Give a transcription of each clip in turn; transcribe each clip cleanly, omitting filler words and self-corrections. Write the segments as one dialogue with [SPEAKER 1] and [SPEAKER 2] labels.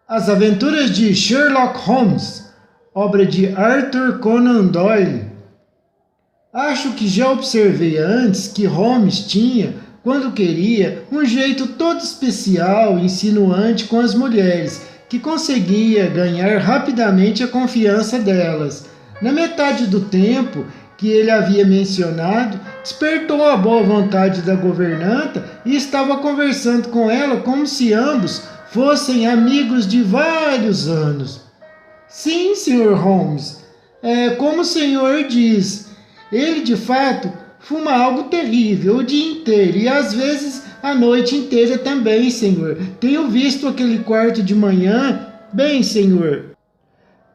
[SPEAKER 1] As Aventuras de Sherlock Holmes, obra de Arthur Conan Doyle. Acho que já observei antes que Holmes tinha, quando queria, um jeito todo especial e insinuante com as mulheres, que conseguia ganhar rapidamente a confiança delas. Na metade do tempo que ele havia mencionado, despertou a boa vontade da governanta e estava conversando com ela como se ambos fossem amigos de vários anos. Sim, Sr. Holmes, como o senhor diz, ele de fato fuma algo terrível o dia inteiro e às vezes a noite inteira também, senhor. Tenho visto aquele quarto de manhã. Bem, senhor,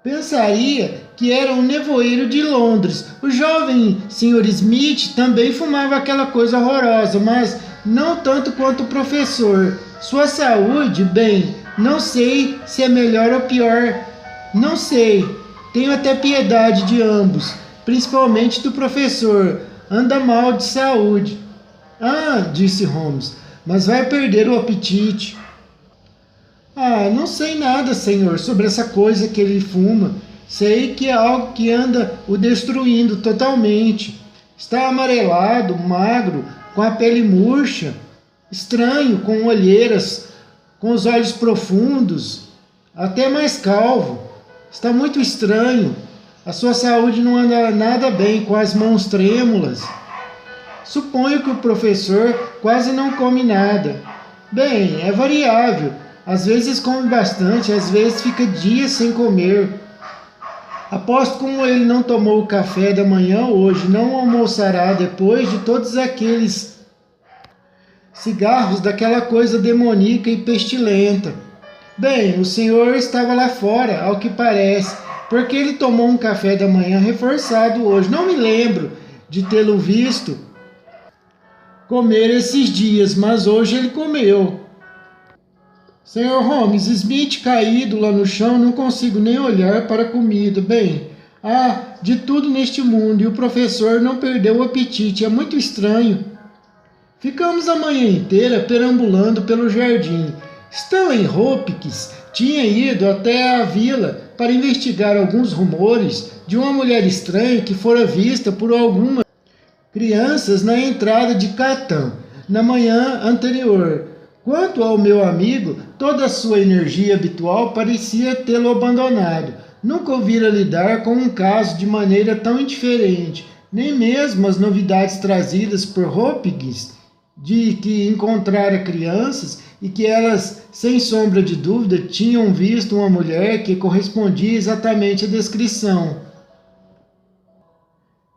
[SPEAKER 1] pensaria que era um nevoeiro de Londres. O jovem Sr. Smith também fumava aquela coisa horrorosa, mas não tanto quanto o professor. Sua saúde, bem, não sei se é melhor ou pior. Não sei. Tenho até piedade de ambos, principalmente do professor. Anda mal de saúde. Ah, disse Holmes, mas vai perder o apetite. Ah, não sei nada, senhor, sobre essa coisa que ele fuma. Sei que é algo que anda o destruindo totalmente. Está amarelado, magro, com a pele murcha, estranho, com olheiras, com os olhos profundos, até mais calvo. Está muito estranho. A sua saúde não anda nada bem, com as mãos trêmulas. Suponho que o professor quase não come nada. Bem, é variável. Às vezes come bastante, às vezes fica dias sem comer. Aposto como ele não tomou o café da manhã hoje, não almoçará depois de todos aqueles cigarros daquela coisa demoníaca e pestilenta. Bem, o senhor estava lá fora, ao que parece, porque ele tomou um café da manhã reforçado hoje. Não me lembro de tê-lo visto comer esses dias, mas hoje ele comeu. Sr. Holmes, Smith caído lá no chão, não consigo nem olhar para a comida. Bem, há de tudo neste mundo e o professor não perdeu o apetite, é muito estranho. Ficamos a manhã inteira perambulando pelo jardim. Stanley Hopkins tinha ido até a vila para investigar alguns rumores de uma mulher estranha que fora vista por algumas crianças na entrada de Catam na manhã anterior. Quanto ao meu amigo, toda a sua energia habitual parecia tê-lo abandonado. Nunca o vira lidar com um caso de maneira tão indiferente, nem mesmo as novidades trazidas por Hopkins de que encontrara crianças e que elas, sem sombra de dúvida, tinham visto uma mulher que correspondia exatamente à descrição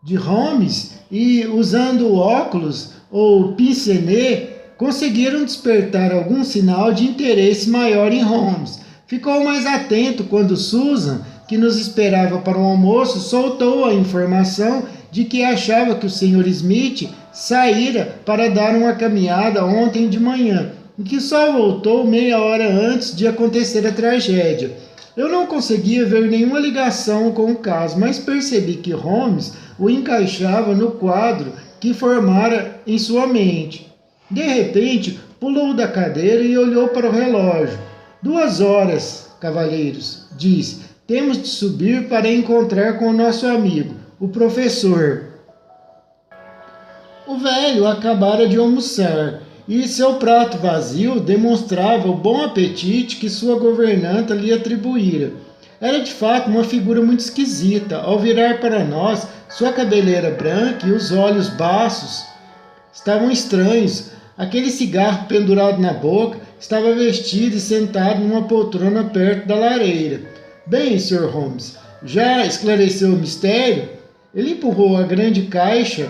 [SPEAKER 1] de Holmes e, usando óculos ou pince-nez, conseguiram despertar algum sinal de interesse maior em Holmes. Ficou mais atento quando Susan, que nos esperava para o almoço, soltou a informação de que achava que o Sr. Smith saíra para dar uma caminhada ontem de manhã, e que só voltou meia hora antes de acontecer a tragédia. Eu não conseguia ver nenhuma ligação com o caso, mas percebi que Holmes o encaixava no quadro que formara em sua mente. De repente, pulou da cadeira e olhou para o relógio. 2 horas, cavalheiros, disse. Temos de subir para encontrar com o nosso amigo, o professor. O velho acabara de almoçar e seu prato vazio demonstrava o bom apetite que sua governanta lhe atribuíra. Era de fato uma figura muito esquisita. Ao virar para nós, sua cabeleira branca e os olhos baços estavam estranhos. Aquele cigarro pendurado na boca, estava vestido e sentado numa poltrona perto da lareira. Bem, Sr. Holmes, já esclareceu o mistério? Ele empurrou a grande caixa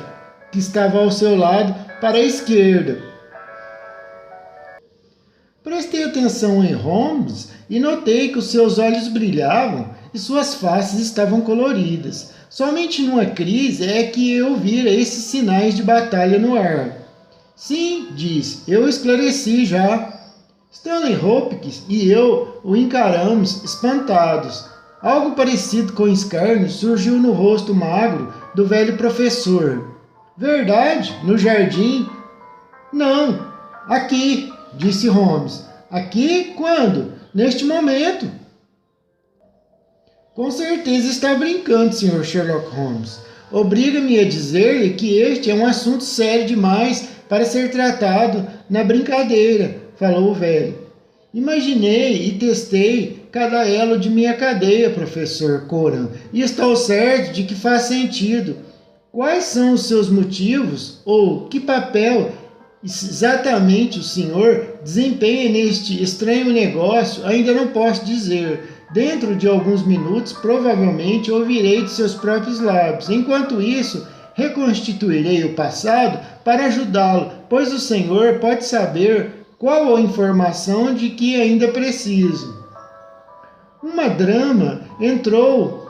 [SPEAKER 1] que estava ao seu lado para a esquerda. Prestei atenção em Holmes e notei que os seus olhos brilhavam e suas faces estavam coloridas. Somente numa crise é que eu vira esses sinais de batalha no ar. Sim, disse, eu esclareci já. Stanley Hopkins e eu o encaramos espantados. Algo parecido com escárnio surgiu no rosto magro do velho professor. Verdade? No jardim? Não, aqui, disse Holmes. Aqui? Quando? neste momento. Com certeza está brincando, Sr. Sherlock Holmes. Obriga-me a dizer-lhe que este é um assunto sério demais para ser tratado na brincadeira, falou o velho. Imaginei e testei cada elo de minha cadeia, professor Coram, e estou certo de que faz sentido. Quais são os seus motivos ou que papel exatamente o senhor desempenha neste estranho negócio? Ainda não posso dizer. Dentro de alguns minutos, provavelmente ouvirei de seus próprios lábios. Enquanto isso, reconstituirei o passado para ajudá-lo, pois o senhor pode saber qual a informação de que ainda preciso. Uma dama entrou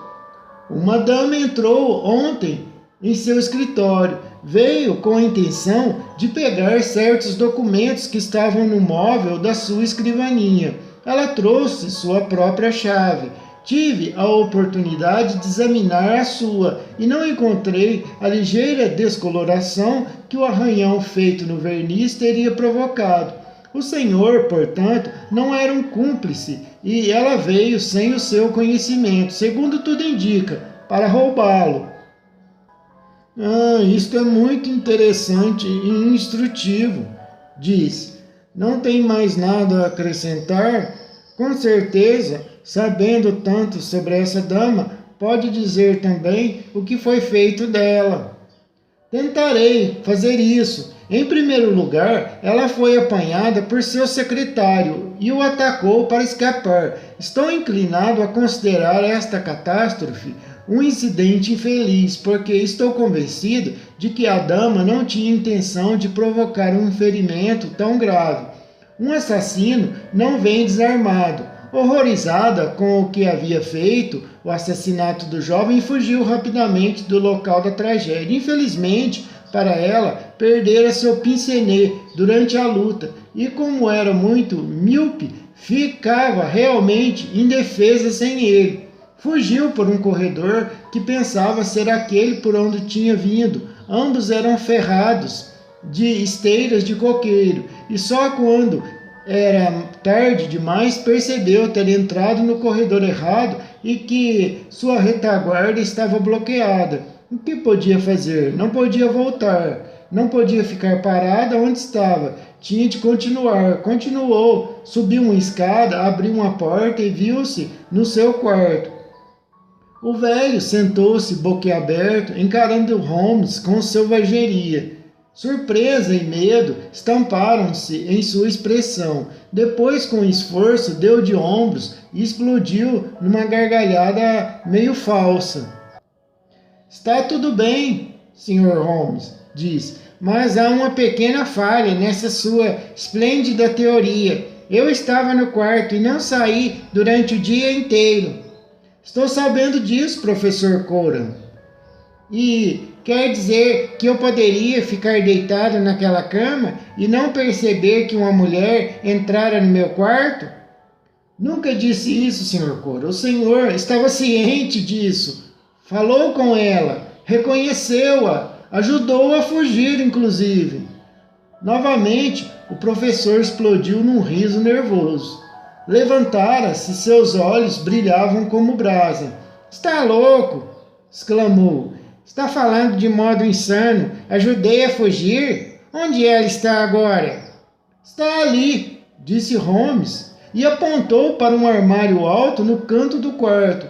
[SPEAKER 1] ontem em seu escritório. Veio com a intenção de pegar certos documentos que estavam no móvel da sua escrivaninha. Ela trouxe sua própria chave. Tive a oportunidade de examinar a sua e não encontrei a ligeira descoloração que o arranhão feito no verniz teria provocado. O senhor, portanto, não era um cúmplice e ela veio sem o seu conhecimento, segundo tudo indica, para roubá-lo. Isto é muito interessante e instrutivo, disse. Não tem mais nada a acrescentar? Com certeza, sabendo tanto sobre essa dama, pode dizer também o que foi feito dela. Tentarei fazer isso. Em primeiro lugar, ela foi apanhada por seu secretário e o atacou para escapar. Estou inclinado a considerar esta catástrofe um incidente infeliz, porque estou convencido de que a dama não tinha intenção de provocar um ferimento tão grave. Um assassino não vem desarmado. Horrorizada com o que havia feito, o assassinato do jovem, fugiu rapidamente do local da tragédia. Infelizmente, para ela, perdera seu pince-nez durante a luta e, como era muito míope, ficava realmente indefesa sem ele. Fugiu por um corredor que pensava ser aquele por onde tinha vindo. Ambos eram ferrados de esteiras de coqueiro e só quando era tarde demais percebeu ter entrado no corredor errado e que sua retaguarda estava bloqueada. O que podia fazer? Não podia voltar, não podia ficar parada onde estava, tinha de continuar. Continuou, subiu uma escada, abriu uma porta e viu-se no seu quarto. O velho sentou-se boquiaberto, encarando Holmes com selvageria. Surpresa e medo estamparam-se em sua expressão. Depois, com esforço, deu de ombros e explodiu numa gargalhada meio falsa. Está tudo bem, Sr. Holmes, disse, mas há uma pequena falha nessa sua esplêndida teoria. Eu estava no quarto e não saí durante o dia inteiro. Estou sabendo disso, professor Coram. E quer dizer que eu poderia ficar deitado naquela cama e não perceber que uma mulher entrara no meu quarto? Nunca disse isso, Sr. Coram. O senhor estava ciente disso. Falou com ela, reconheceu-a, ajudou-a a fugir, inclusive. Novamente, o professor explodiu num riso nervoso. Levantara-se, seus olhos brilhavam como brasa. Está louco? Exclamou. Está falando de modo insano. Ajudei a fugir? Onde ela está agora? Está ali, disse Holmes, e apontou para um armário alto no canto do quarto.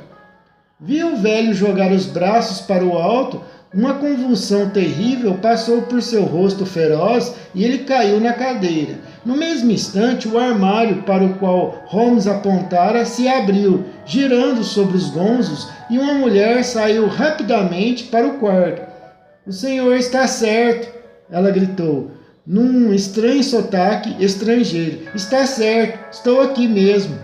[SPEAKER 1] Viu o velho jogar os braços para o alto. Uma convulsão terrível passou por seu rosto feroz e ele caiu na cadeira. No mesmo instante, o armário para o qual Holmes apontara se abriu, girando sobre os gonzos, e uma mulher saiu rapidamente para o quarto. O senhor está certo, ela gritou, num estranho sotaque estrangeiro. Está certo, estou aqui mesmo.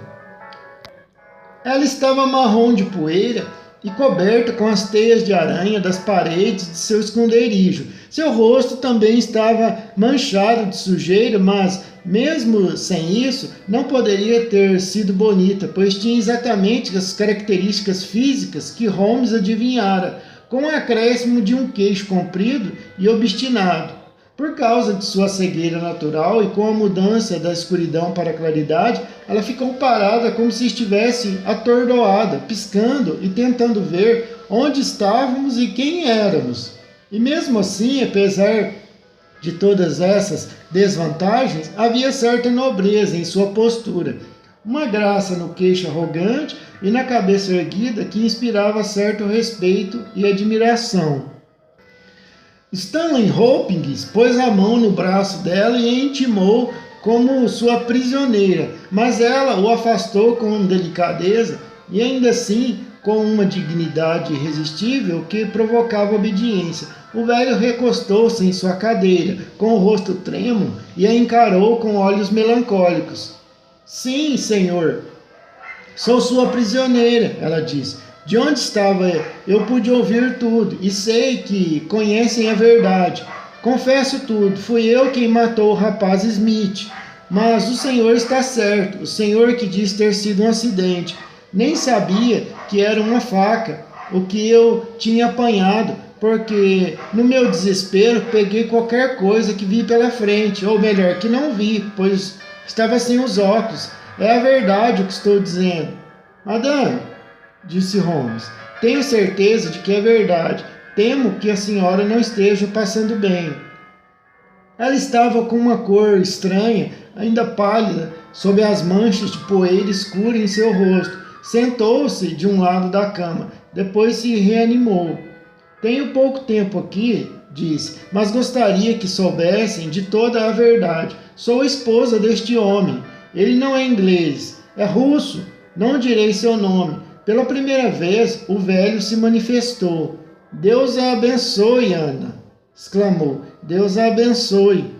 [SPEAKER 1] Ela estava marrom de poeira e coberta com as teias de aranha das paredes de seu esconderijo. Seu rosto também estava manchado de sujeira, mas, mesmo sem isso, não poderia ter sido bonita, pois tinha exatamente as características físicas que Holmes adivinhara, com o acréscimo de um queixo comprido e obstinado. Por causa de sua cegueira natural e com a mudança da escuridão para a claridade, ela ficou parada como se estivesse atordoada, piscando e tentando ver onde estávamos e quem éramos. E mesmo assim, apesar de todas essas desvantagens, havia certa nobreza em sua postura, uma graça no queixo arrogante e na cabeça erguida que inspirava certo respeito e admiração. Stanley Hopkins pôs a mão no braço dela e a intimou como sua prisioneira, mas ela o afastou com delicadeza e ainda assim com uma dignidade irresistível que provocava obediência. O velho recostou-se em sua cadeira, com o rosto trêmulo, e a encarou com olhos melancólicos. Sim, senhor, sou sua prisioneira, ela disse. De onde estava eu pude ouvir tudo e sei que conhecem a verdade. Confesso tudo, fui eu quem matou o rapaz Smith. Mas o senhor está certo, o senhor que diz ter sido um acidente. Nem sabia que era uma faca, o que eu tinha apanhado, porque no meu desespero peguei qualquer coisa que vi pela frente, ou melhor, que não vi, pois estava sem os óculos. É a verdade o que estou dizendo. Madame, disse Holmes, tenho certeza de que é verdade. Temo que a senhora não esteja passando bem. Ela estava com uma cor estranha, ainda pálida, sob as manchas de poeira escura em seu rosto. Sentou-se de um lado da cama, depois se reanimou. Tenho pouco tempo aqui, disse, mas gostaria que soubessem de toda a verdade. Sou esposa deste homem. Ele não é inglês, é russo. Não direi seu nome. Pela primeira vez, o velho se manifestou. Deus a abençoe, Ana, exclamou. Deus a abençoe.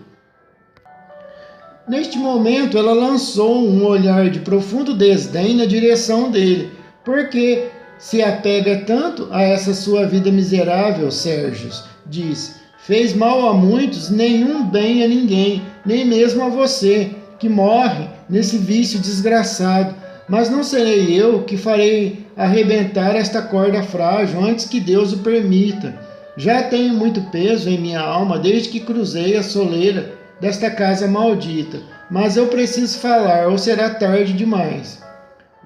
[SPEAKER 1] Neste momento, ela lançou um olhar de profundo desdém na direção dele. Por que se apega tanto a essa sua vida miserável, Sérgio? Disse. Fez mal a muitos, nenhum bem a ninguém, nem mesmo a você, que morre nesse vício desgraçado. Mas não serei eu que farei arrebentar esta corda frágil antes que Deus o permita. Já tenho muito peso em minha alma desde que cruzei a soleira desta casa maldita. Mas eu preciso falar, ou será tarde demais.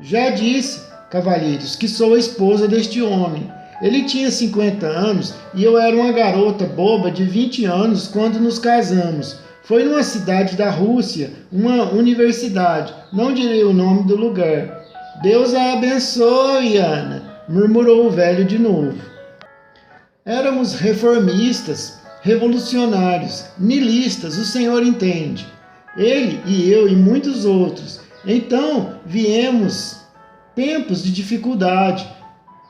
[SPEAKER 1] Já disse, cavalheiros, que sou a esposa deste homem. Ele tinha 50 anos e eu era uma garota boba de 20 anos quando nos casamos. Foi numa cidade da Rússia, uma universidade, não direi o nome do lugar. Deus a abençoe, Ana, murmurou o velho de novo. Éramos reformistas, revolucionários, niilistas, o senhor entende. Ele e eu e muitos outros. Então viemos tempos de dificuldade.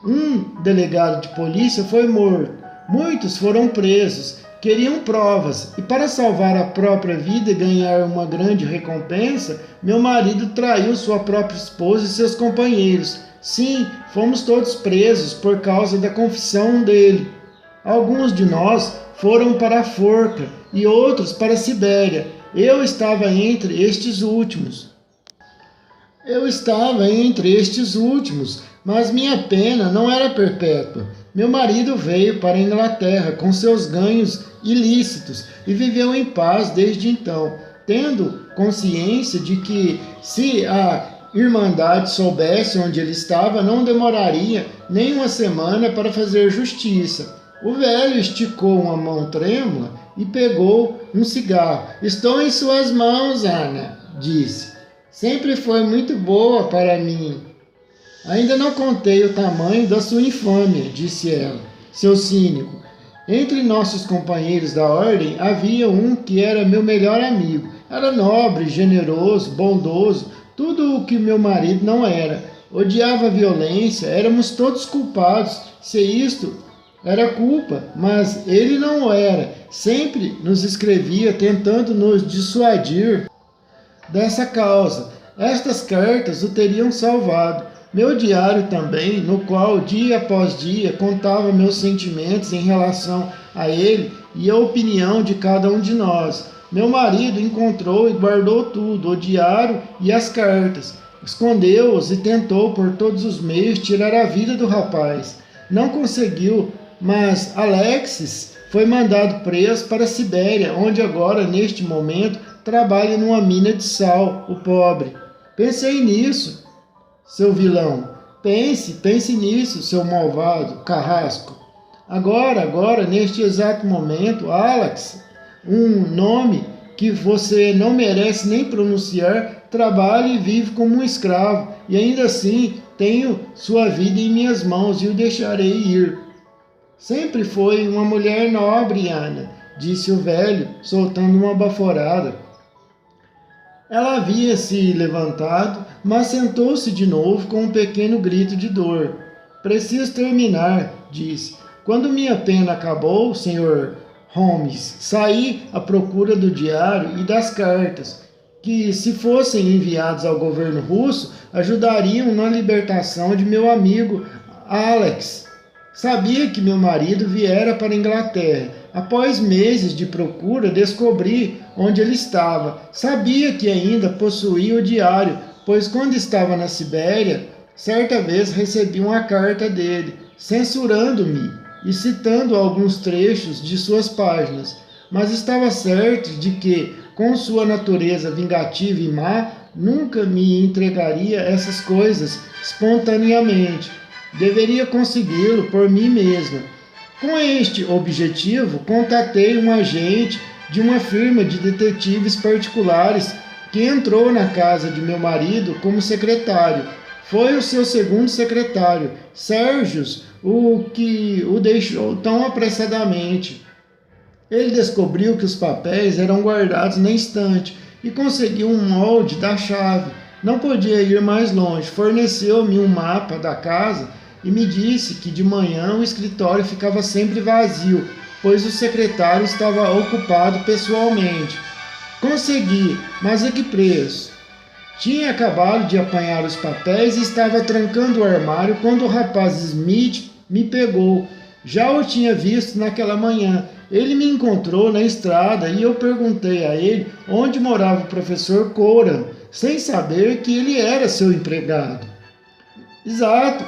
[SPEAKER 1] Um delegado de polícia foi morto, muitos foram presos. Queriam provas, e para salvar a própria vida e ganhar uma grande recompensa, meu marido traiu sua própria esposa e seus companheiros. Sim, fomos todos presos por causa da confissão dele. Alguns de nós foram para a forca e outros para a Sibéria. Eu estava entre estes últimos. Mas minha pena não era perpétua. Meu marido veio para a Inglaterra com seus ganhos ilícitos e viveu em paz desde então, tendo consciência de que, se a Irmandade soubesse onde ele estava, não demoraria nem uma semana para fazer justiça. O velho esticou uma mão trêmula e pegou um cigarro. Estou em suas mãos, Ana, disse. Sempre foi muito boa para mim. Ainda não contei o tamanho da sua infâmia, disse ela, seu cínico. Entre nossos companheiros da ordem havia um que era meu melhor amigo. Era nobre, generoso, bondoso, tudo o que meu marido não era. Odiava a violência, éramos todos culpados, se isto era culpa, mas ele não era. Sempre nos escrevia tentando nos dissuadir dessa causa. Estas cartas o teriam salvado. Meu diário também, no qual dia após dia contava meus sentimentos em relação a ele e a opinião de cada um de nós. Meu marido encontrou e guardou tudo, o diário e as cartas. Escondeu-os e tentou por todos os meios tirar a vida do rapaz. Não conseguiu, mas Alexis foi mandado preso para a Sibéria, onde agora, neste momento, trabalha numa mina de sal, o pobre. Pensei nisso, seu vilão. Pense nisso, seu malvado carrasco. Agora, neste exato momento, Alex, um nome que você não merece nem pronunciar, trabalha e vive como um escravo, e ainda assim tenho sua vida em minhas mãos e o deixarei ir. Sempre foi uma mulher nobre, Ana, disse o velho, soltando uma baforada. Ela havia se levantado, mas sentou-se de novo com um pequeno grito de dor. Preciso terminar, disse. Quando minha pena acabou, Sr. Holmes, saí à procura do diário e das cartas, que, se fossem enviados ao governo russo, ajudariam na libertação de meu amigo Alex. Sabia que meu marido viera para a Inglaterra. Após meses de procura, descobri onde ele estava. Sabia que ainda possuía o diário, pois quando estava na Sibéria, certa vez recebi uma carta dele, censurando-me e citando alguns trechos de suas páginas. Mas estava certo de que, com sua natureza vingativa e má, nunca me entregaria essas coisas espontaneamente. Deveria consegui-lo por mim mesma. Com este objetivo, contatei um agente de uma firma de detetives particulares que entrou na casa de meu marido como secretário. Foi o seu segundo secretário, Sérgios, o que o deixou tão apressadamente. Ele descobriu que os papéis eram guardados na estante e conseguiu um molde da chave. Não podia ir mais longe. Forneceu-me um mapa da casa e me disse que de manhã o escritório ficava sempre vazio, pois o secretário estava ocupado pessoalmente. Consegui, mas a que preço? Tinha acabado de apanhar os papéis e estava trancando o armário quando o rapaz Smith me pegou. Já o tinha visto naquela manhã. Ele me encontrou na estrada e eu perguntei a ele onde morava o professor Coram, sem saber que ele era seu empregado. Exato,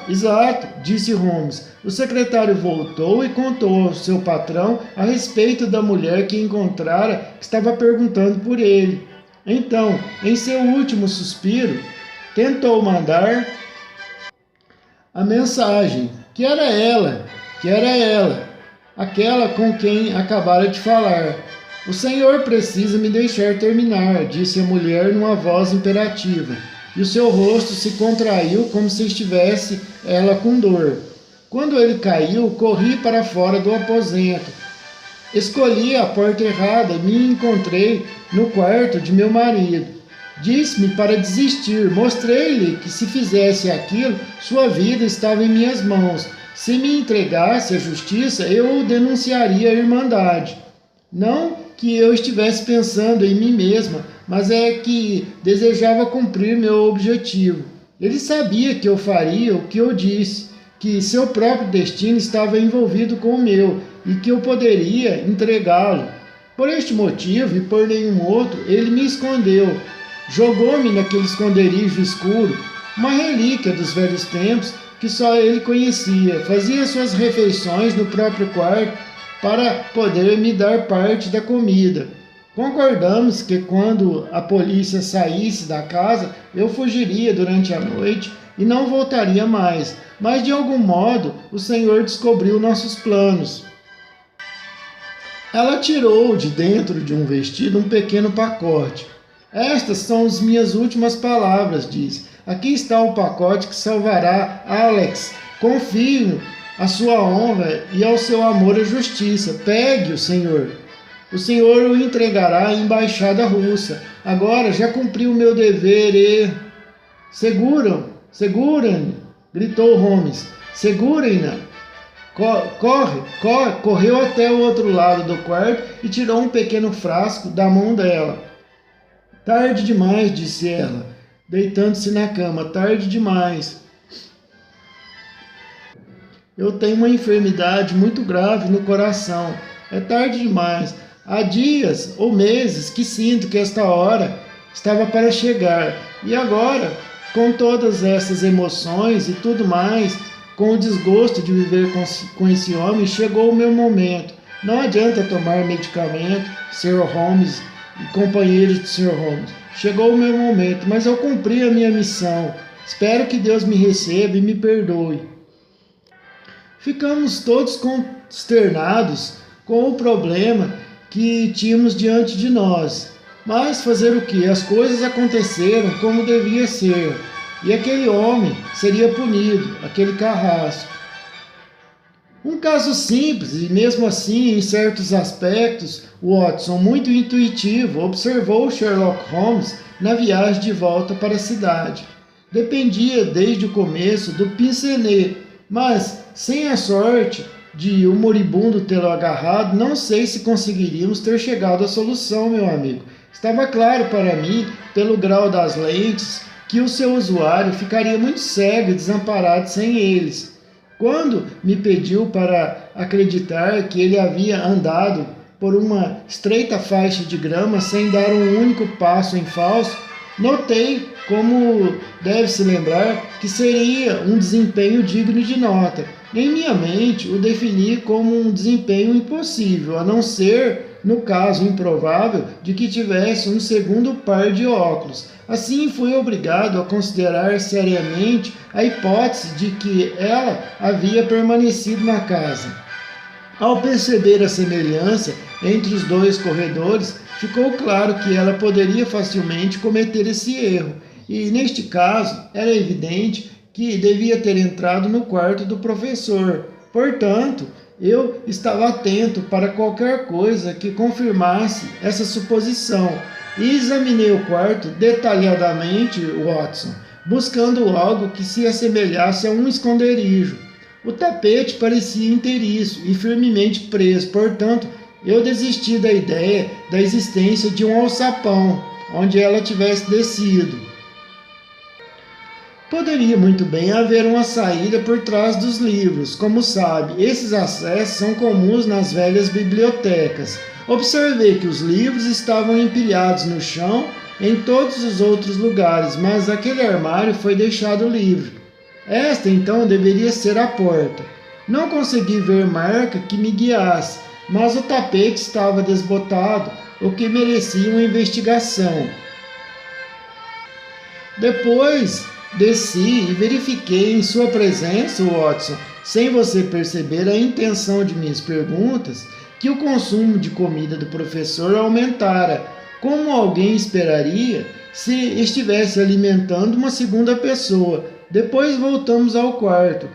[SPEAKER 1] disse Holmes. O secretário voltou e contou ao seu patrão a respeito da mulher que encontrara, que estava perguntando por ele. Então, em seu último suspiro, tentou mandar a mensagem, que era ela, aquela com quem acabara de falar. O senhor precisa me deixar terminar, disse a mulher numa voz imperativa. E o seu rosto se contraiu como se estivesse ela com dor. Quando ele caiu, corri para fora do aposento. Escolhi a porta errada e me encontrei no quarto de meu marido. Disse-me para desistir. Mostrei-lhe que se fizesse aquilo, sua vida estava em minhas mãos. Se me entregasse à justiça, eu o denunciaria à Irmandade. Não que eu estivesse pensando em mim mesma, mas é que desejava cumprir meu objetivo. Ele sabia que eu faria o que eu disse, que seu próprio destino estava envolvido com o meu e que eu poderia entregá-lo. Por este motivo e por nenhum outro, ele me escondeu. Jogou-me naquele esconderijo escuro, uma relíquia dos velhos tempos que só ele conhecia. Fazia suas refeições no próprio quarto para poder me dar parte da comida. Concordamos que quando a polícia saísse da casa, eu fugiria durante a noite e não voltaria mais. Mas de algum modo o Senhor descobriu nossos planos. Ela tirou de dentro de um vestido um pequeno pacote. Estas são as minhas últimas palavras, disse. Aqui está o pacote que salvará Alex. Confio à sua honra e ao seu amor à justiça. Pegue-o, Senhor. O Senhor o entregará à embaixada russa. Agora já cumpri o meu dever e... Segurem-me, gritou Holmes. Segurem-na. Correu até o outro lado do quarto e tirou um pequeno frasco da mão dela. Tarde demais, disse ela, deitando-se na cama. Tarde demais. Eu tenho uma enfermidade muito grave no coração. É tarde demais. Há dias ou meses que sinto que esta hora estava para chegar. E agora, com todas essas emoções e tudo mais, com o desgosto de viver com esse homem, chegou o meu momento. Não adianta tomar medicamento, Sr. Holmes e companheiros de Sr. Holmes. Chegou o meu momento, mas eu cumpri a minha missão. Espero que Deus me receba e me perdoe. Ficamos todos consternados com o problema que tínhamos diante de nós. Mas fazer o que? As coisas aconteceram como devia ser. E aquele homem seria punido, aquele carrasco. Um caso simples e mesmo assim, em certos aspectos, Watson, muito intuitivo, observou Sherlock Holmes na viagem de volta para a cidade. Dependia desde o começo do Pincenez, mas sem a sorte de o moribundo tê-lo agarrado, não sei se conseguiríamos ter chegado à solução, meu amigo. Estava claro para mim, pelo grau das lentes, que o seu usuário ficaria muito cego e desamparado sem eles. Quando me pediu para acreditar que ele havia andado por uma estreita faixa de grama sem dar um único passo em falso, notei, como deve se lembrar, que seria um desempenho digno de nota. Em minha mente, o defini como um desempenho impossível, a não ser no caso improvável de que tivesse um segundo par de óculos. Assim, fui obrigado a considerar seriamente a hipótese de que ela havia permanecido na casa. Ao perceber a semelhança entre os dois corredores, ficou claro que ela poderia facilmente cometer esse erro, e neste caso era evidente que devia ter entrado no quarto do professor. Portanto, eu estava atento para qualquer coisa que confirmasse essa suposição e examinei o quarto detalhadamente, Watson, buscando algo que se assemelhasse a um esconderijo. O tapete parecia inteiriço e firmemente preso, portanto, eu desisti da ideia da existência de um alçapão onde ela tivesse descido. Poderia muito bem haver uma saída por trás dos livros. Como sabe, esses acessos são comuns nas velhas bibliotecas. Observei que os livros estavam empilhados no chão em todos os outros lugares, mas aquele armário foi deixado livre. Esta, então, deveria ser a porta. Não consegui ver marca que me guiasse, mas o tapete estava desbotado, o que merecia uma investigação. Depois desci e verifiquei em sua presença, Watson, sem você perceber a intenção de minhas perguntas, que o consumo de comida do professor aumentara, como alguém esperaria se estivesse alimentando uma segunda pessoa. Depois voltamos ao quarto.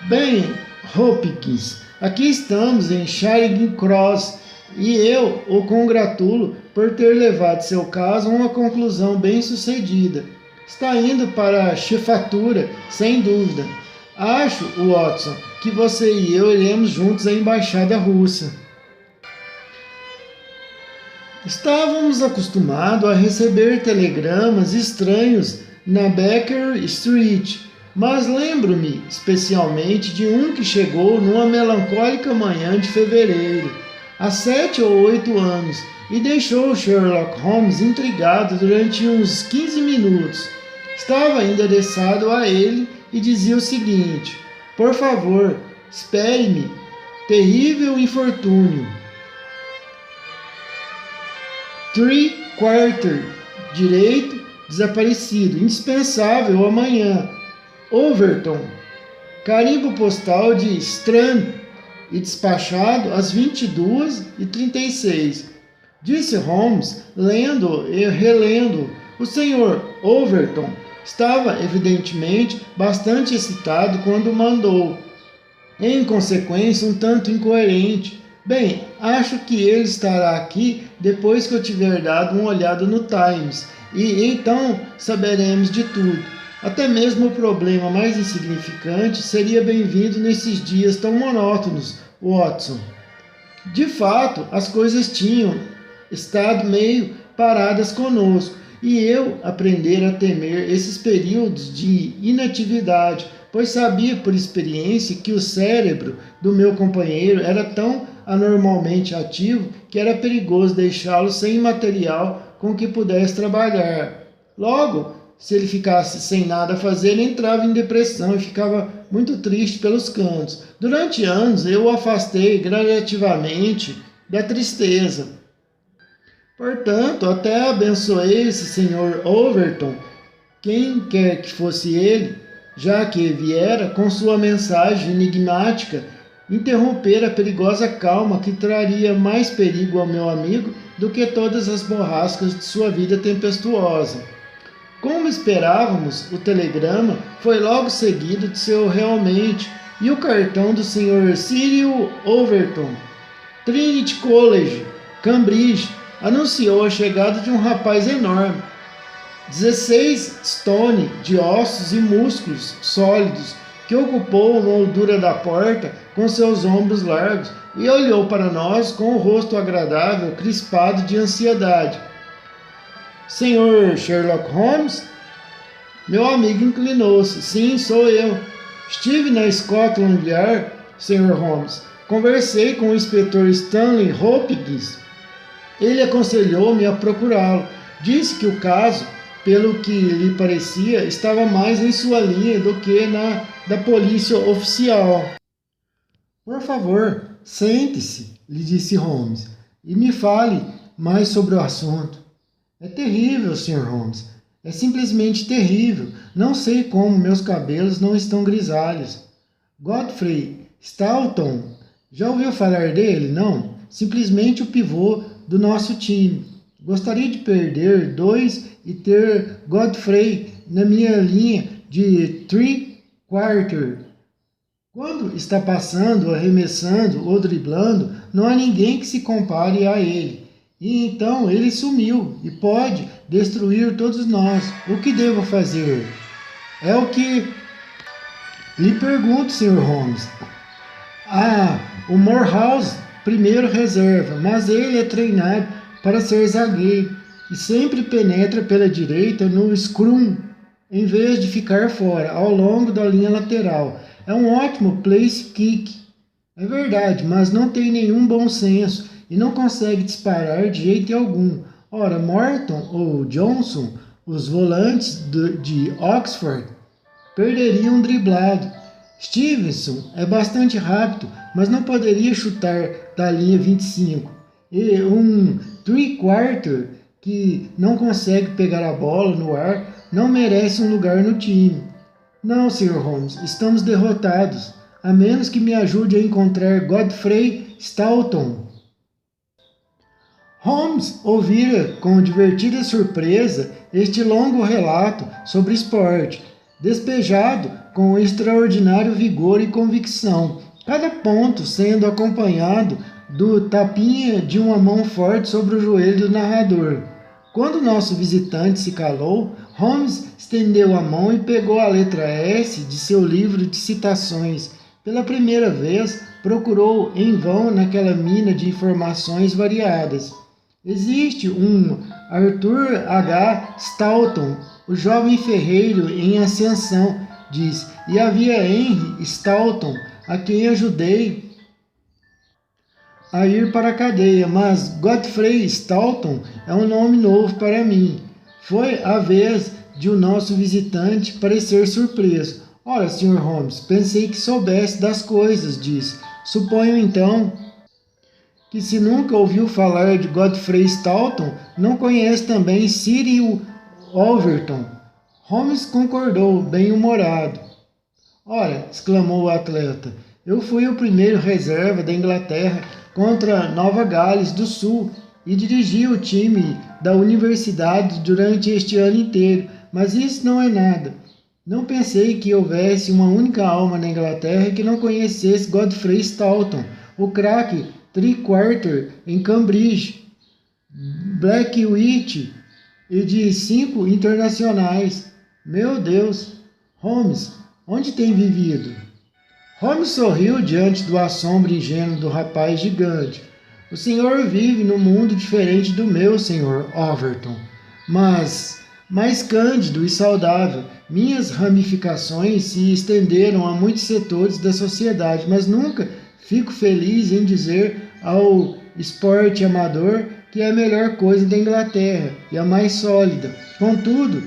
[SPEAKER 1] Bem, Hopkins, aqui estamos em Charing Cross e eu o congratulo por ter levado seu caso a uma conclusão bem-sucedida. Está indo para a chefatura, sem dúvida. Acho, Watson, que você e eu iremos juntos à embaixada russa. Estávamos acostumados a receber telegramas estranhos na Baker Street, mas lembro-me especialmente de um que chegou numa melancólica manhã de fevereiro, há 7 ou 8 anos, e deixou Sherlock Holmes intrigado durante uns 15 minutos. Estava endereçado a ele e dizia o seguinte: por favor, espere-me, terrível infortúnio. 3/4, direito, desaparecido, indispensável amanhã. Overton, carimbo postal de Strand e despachado às 22h36. Disse Holmes, lendo e relendo. O Sr. Overton estava evidentemente bastante excitado quando mandou. Em consequência, um tanto incoerente. Bem, acho que ele estará aqui depois que eu tiver dado uma olhada no Times, e então saberemos de tudo. Até mesmo o problema mais insignificante seria bem-vindo nesses dias tão monótonos, Watson. De fato, as coisas tinham estado meio paradas conosco, e eu aprendera a temer esses períodos de inatividade, pois sabia por experiência que o cérebro do meu companheiro era tão anormalmente ativo que era perigoso deixá-lo sem material com que pudesse trabalhar. Logo, se ele ficasse sem nada a fazer, ele entrava em depressão e ficava muito triste pelos cantos. Durante anos, eu o afastei gradativamente da tristeza. Portanto, até abençoei esse Sr. Overton, quem quer que fosse ele, já que viera com sua mensagem enigmática interromper a perigosa calma que traria mais perigo ao meu amigo do que todas as borrascas de sua vida tempestuosa. Como esperávamos, o telegrama foi logo seguido de seu realmente e o cartão do Sr. Cyril Overton, Trinity College, Cambridge, anunciou a chegada de um rapaz enorme, 16 stone de ossos e músculos sólidos, que ocupou a moldura da porta com seus ombros largos e olhou para nós com o rosto agradável, crispado de ansiedade. Senhor Sherlock Holmes? Meu amigo inclinou-se. Sim, sou eu. Estive na Scotland Yard, Sr. Holmes. Conversei com o inspetor Stanley Hopkins. Ele aconselhou-me a procurá-lo. Disse que o caso, pelo que lhe parecia, estava mais em sua linha do que na da polícia oficial. Por favor, sente-se, lhe disse Holmes, e me fale mais sobre o assunto. É terrível, Sr. Holmes. É simplesmente terrível. Não sei como meus cabelos não estão grisalhos. Godfrey Stoughton. Já ouviu falar dele? Não. Simplesmente o pivô do nosso time. Gostaria de perder 2 e ter Godfrey na minha linha de three-quarter. Quando está passando, arremessando ou driblando, não há ninguém que se compare a ele. E então ele sumiu e pode destruir todos nós. O que devo fazer? É o que lhe pergunto, Sr. Holmes. O Morehouse primeiro reserva, mas ele é treinado para ser zagueiro e sempre penetra pela direita no scrum, em vez de ficar fora, ao longo da linha lateral. É um ótimo place kick. É verdade, mas não tem nenhum bom senso e não consegue disparar de jeito algum. Ora, Morton ou Johnson, os volantes de Oxford, perderiam driblado. Stevenson é bastante rápido, mas não poderia chutar da linha 25. E um three-quarter que não consegue pegar a bola no ar não merece um lugar no time. Não, Sr. Holmes, estamos derrotados, a menos que me ajude a encontrar Godfrey Stoughton. Holmes ouvira com divertida surpresa este longo relato sobre esporte, despejado com extraordinário vigor e convicção, cada ponto sendo acompanhado do tapinha de uma mão forte sobre o joelho do narrador. Quando nosso visitante se calou, Holmes estendeu a mão e pegou a letra S de seu livro de citações. Pela primeira vez, procurou em vão naquela mina de informações variadas. Existe um Arthur H. Stoughton, o jovem ferreiro em ascensão, diz, e havia Henry Stoughton, a quem ajudei a ir para a cadeia, mas Godfrey Stoughton é um nome novo para mim. Foi a vez de o nosso visitante parecer surpreso. Ora, Sr. Holmes, pensei que soubesse das coisas, disse. Suponho então que se nunca ouviu falar de Godfrey Stoughton, não conhece também Cyril Overton. Holmes concordou, bem-humorado. Ora, exclamou o atleta, eu fui o primeiro reserva da Inglaterra contra Nova Gales do Sul e dirigi o time da universidade durante este ano inteiro, mas isso não é nada. Não pensei que houvesse uma única alma na Inglaterra que não conhecesse Godfrey Stoughton, o craque three-quarter em Cambridge, Blackwich e de 5 internacionais. Meu Deus! Holmes, onde tem vivido? Holmes sorriu diante do assombro ingênuo do rapaz gigante. O senhor vive num mundo diferente do meu, Sr. Overton, mas mais cândido e saudável. Minhas ramificações se estenderam a muitos setores da sociedade, mas nunca fico feliz em dizer ao esporte amador que é a melhor coisa da Inglaterra e a mais sólida. Contudo,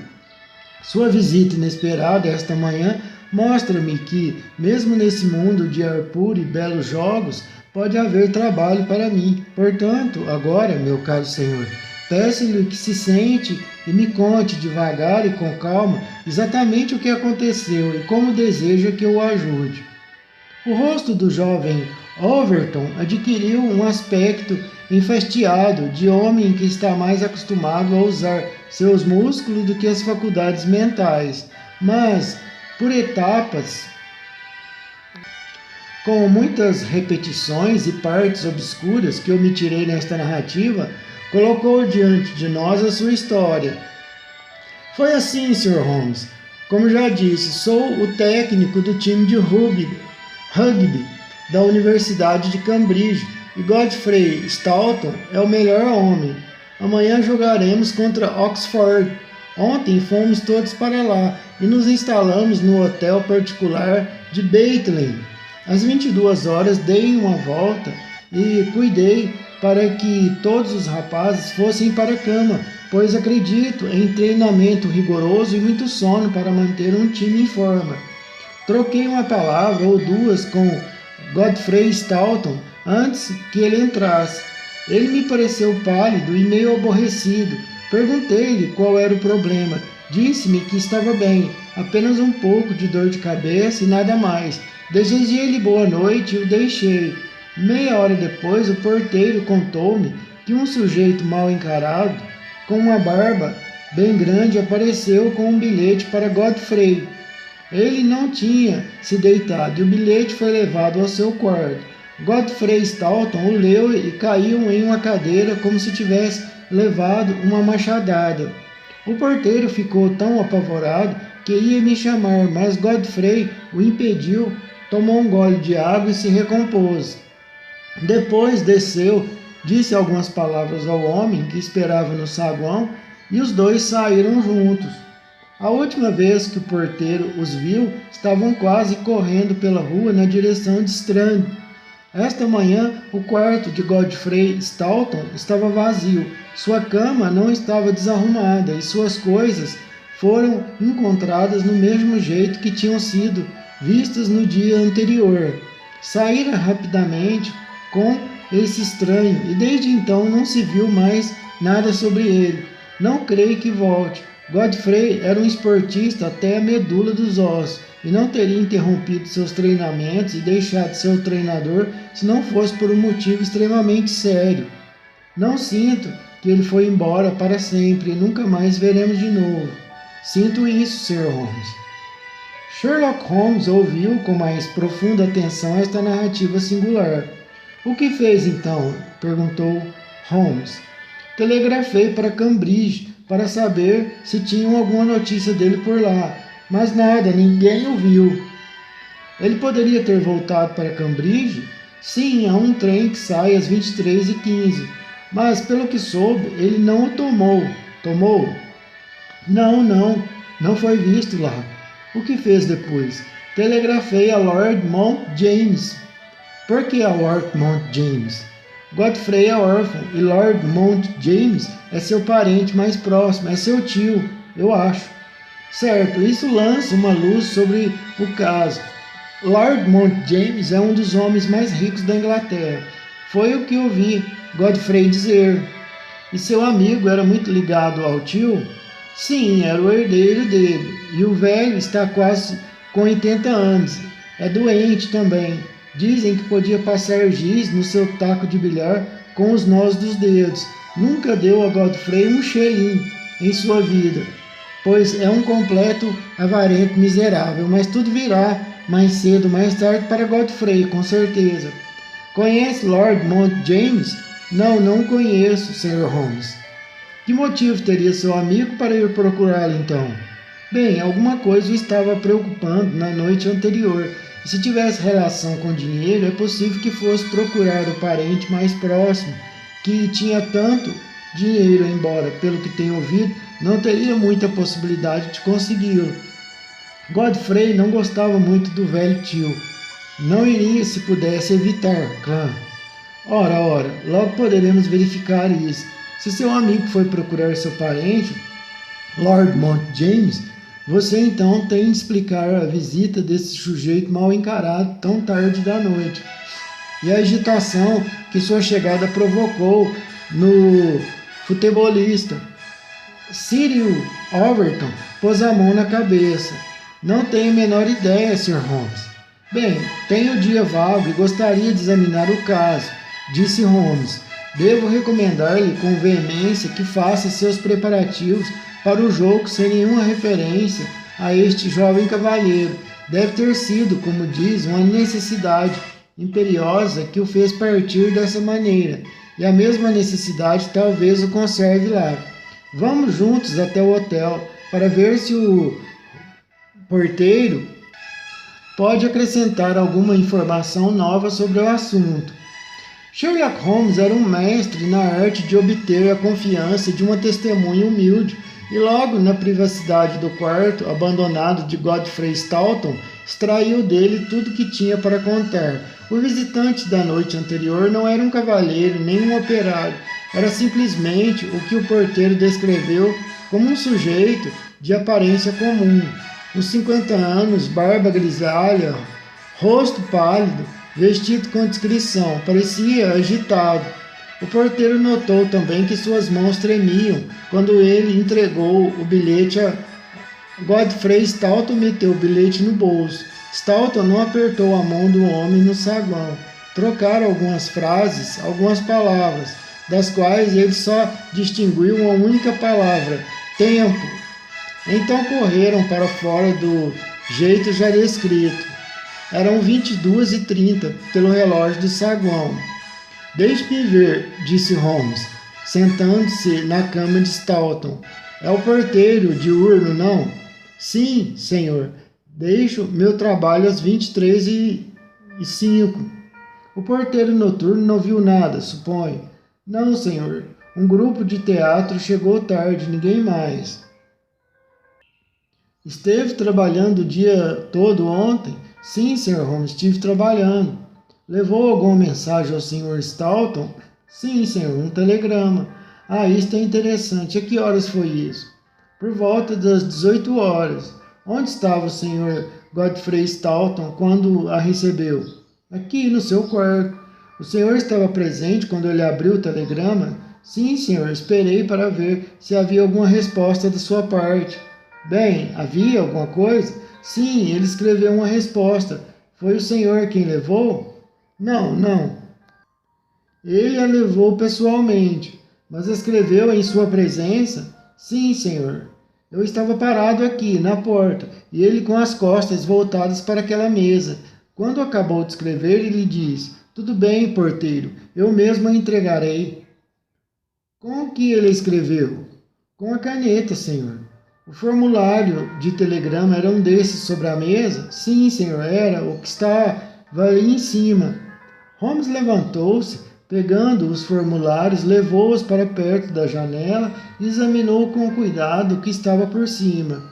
[SPEAKER 1] Sua visita inesperada esta manhã mostra-me que, mesmo nesse mundo de ar puro e belos jogos, pode haver trabalho para mim. Portanto, agora, meu caro senhor, peço-lhe que se sente e me conte devagar e com calma exatamente o que aconteceu e como deseja que eu o ajude. O rosto do jovem Overton adquiriu um aspecto enfastiado de homem que está mais acostumado a usar seus músculos do que as faculdades mentais, mas, por etapas, com muitas repetições e partes obscuras que omitirei nesta narrativa, colocou diante de nós a sua história. Foi assim, Sr. Holmes. Como já disse, sou o técnico do time de rugby da Universidade de Cambridge e Godfrey Stoughton é o melhor homem. Amanhã jogaremos contra Oxford. Ontem fomos todos para lá e nos instalamos no hotel particular de Bethlehem. Às 22 horas dei uma volta e cuidei para que todos os rapazes fossem para a cama, pois acredito em treinamento rigoroso e muito sono para manter um time em forma. Troquei uma palavra ou duas com Godfrey Stoughton antes que ele entrasse. Ele me pareceu pálido e meio aborrecido. Perguntei-lhe qual era o problema. Disse-me que estava bem, apenas um pouco de dor de cabeça e nada mais. Desejei-lhe boa noite e o deixei. Meia hora depois, o porteiro contou-me que um sujeito mal encarado, com uma barba bem grande, apareceu com um bilhete para Godfrey. Ele não tinha se deitado e o bilhete foi levado ao seu quarto. Godfrey Stoughton o leu e caiu em uma cadeira como se tivesse levado uma machadada. O porteiro ficou tão apavorado que ia me chamar, mas Godfrey o impediu, tomou um gole de água e se recompôs. Depois desceu, disse algumas palavras ao homem que esperava no saguão e os dois saíram juntos. A última vez que o porteiro os viu, estavam quase correndo pela rua na direção de Strand. Esta manhã, o quarto de Godfrey Stoughton estava vazio. Sua cama não estava desarrumada e suas coisas foram encontradas no mesmo jeito que tinham sido vistas no dia anterior. Saíra rapidamente com esse estranho e desde então não se viu mais nada sobre ele. Não creio que volte. Godfrey era um esportista até a medula dos ossos e não teria interrompido seus treinamentos e deixado seu treinador se não fosse por um motivo extremamente sério. Não sinto que ele foi embora para sempre e nunca mais veremos de novo. Sinto isso, Sr. Holmes. Sherlock Holmes ouviu com mais profunda atenção esta narrativa singular. O que fez então? Perguntou Holmes. Telegrafei para Cambridge para saber se tinham alguma notícia dele por lá, mas nada, ninguém o viu. Ele poderia ter voltado para Cambridge? Sim, há um trem que sai às 23h15, mas pelo que soube, ele não o tomou. Tomou? Não foi visto lá. O que fez depois? Telegrafei a Lord Mount James. Por que a Lord Mount James? Godfrey é órfão e Lord Mount James é seu parente mais próximo, é seu tio, eu acho. Certo, isso lança uma luz sobre o caso. Lord Mount James é um dos homens mais ricos da Inglaterra. Foi o que ouvi Godfrey dizer. E seu amigo era muito ligado ao tio? Sim, era o herdeiro dele. E o velho está quase com 80 anos. É doente também. Dizem que podia passar giz no seu taco de bilhar com os nós dos dedos. Nunca deu a Godfrey um shilling em sua vida, pois é um completo avarento miserável, mas tudo virá mais cedo ou mais tarde para Godfrey, com certeza. Conhece Lord Mount James? Não conheço, Sr. Holmes. Que motivo teria seu amigo para ir procurá-lo então? Bem, alguma coisa o estava preocupando na noite anterior. E se tivesse relação com dinheiro, é possível que fosse procurar o parente mais próximo, que tinha tanto dinheiro, embora, pelo que tenho ouvido, não teria muita possibilidade de consegui-lo. Godfrey não gostava muito do velho tio. Não iria se pudesse evitar, claro. Ora, logo poderemos verificar isso. Se seu amigo foi procurar seu parente, Lord Mount James, Você então tem de explicar a visita desse sujeito mal encarado tão tarde da noite e a agitação que sua chegada provocou no futebolista. Cyril Overton pôs a mão na cabeça. Não tenho a menor ideia, Sr. Holmes. Bem, tenho dia vago e gostaria de examinar o caso, disse Holmes. Devo recomendar-lhe com veemência que faça seus preparativos para o jogo sem nenhuma referência a este jovem cavalheiro. Deve ter sido, como diz, uma necessidade imperiosa que o fez partir dessa maneira, e a mesma necessidade talvez o conserve lá. Vamos juntos até o hotel para ver se o porteiro pode acrescentar alguma informação nova sobre o assunto. Sherlock Holmes era um mestre na arte de obter a confiança de uma testemunha humilde e logo na privacidade do quarto abandonado de Godfrey Stoughton extraiu dele tudo que tinha para contar. O visitante da noite anterior não era um cavalheiro nem um operário, era simplesmente o que o porteiro descreveu como um sujeito de aparência comum. Uns 50 anos, barba grisalha, rosto pálido, vestido com discrição, parecia agitado. O porteiro notou também que suas mãos tremiam quando ele entregou o bilhete a Godfrey. Stoughton meteu o bilhete no bolso. Stoughton não apertou a mão do homem no saguão. Trocaram algumas frases, algumas palavras, das quais ele só distinguiu uma única palavra: tempo. Então correram para fora do jeito já descrito. Eram 22h30 pelo relógio do saguão. Deixe-me ver, disse Holmes, sentando-se na cama de Stoughton. É o porteiro diurno, não? Sim, senhor. Deixo meu trabalho às 23h05. O porteiro noturno não viu nada, suponho. Não, senhor. Um grupo de teatro chegou tarde, ninguém mais. Esteve trabalhando o dia todo ontem? Sim, Sr. Holmes, estive trabalhando. Levou alguma mensagem ao Sr. Stoughton? Sim, senhor, um telegrama. Ah, isto é interessante. A que horas foi isso? Por volta das 18 horas. Onde estava o Sr. Godfrey Stoughton quando a recebeu? Aqui, no seu quarto. O senhor estava presente quando ele abriu o telegrama? Sim, senhor, esperei para ver se havia alguma resposta da sua parte. Bem, havia alguma coisa? Sim, ele escreveu uma resposta. Foi o senhor quem levou? Não. Ele a levou pessoalmente, mas escreveu em sua presença? Sim, senhor. Eu estava parado aqui, na porta, e ele com as costas voltadas para aquela mesa. Quando acabou de escrever, ele disse: tudo bem, porteiro, eu mesmo a entregarei. Com o que ele escreveu? Com a caneta, senhor. O formulário de telegrama era um desses sobre a mesa? Sim, senhor, era o que estava ali em cima. Holmes levantou-se, pegando os formulários, levou-os para perto da janela e examinou com cuidado o que estava por cima.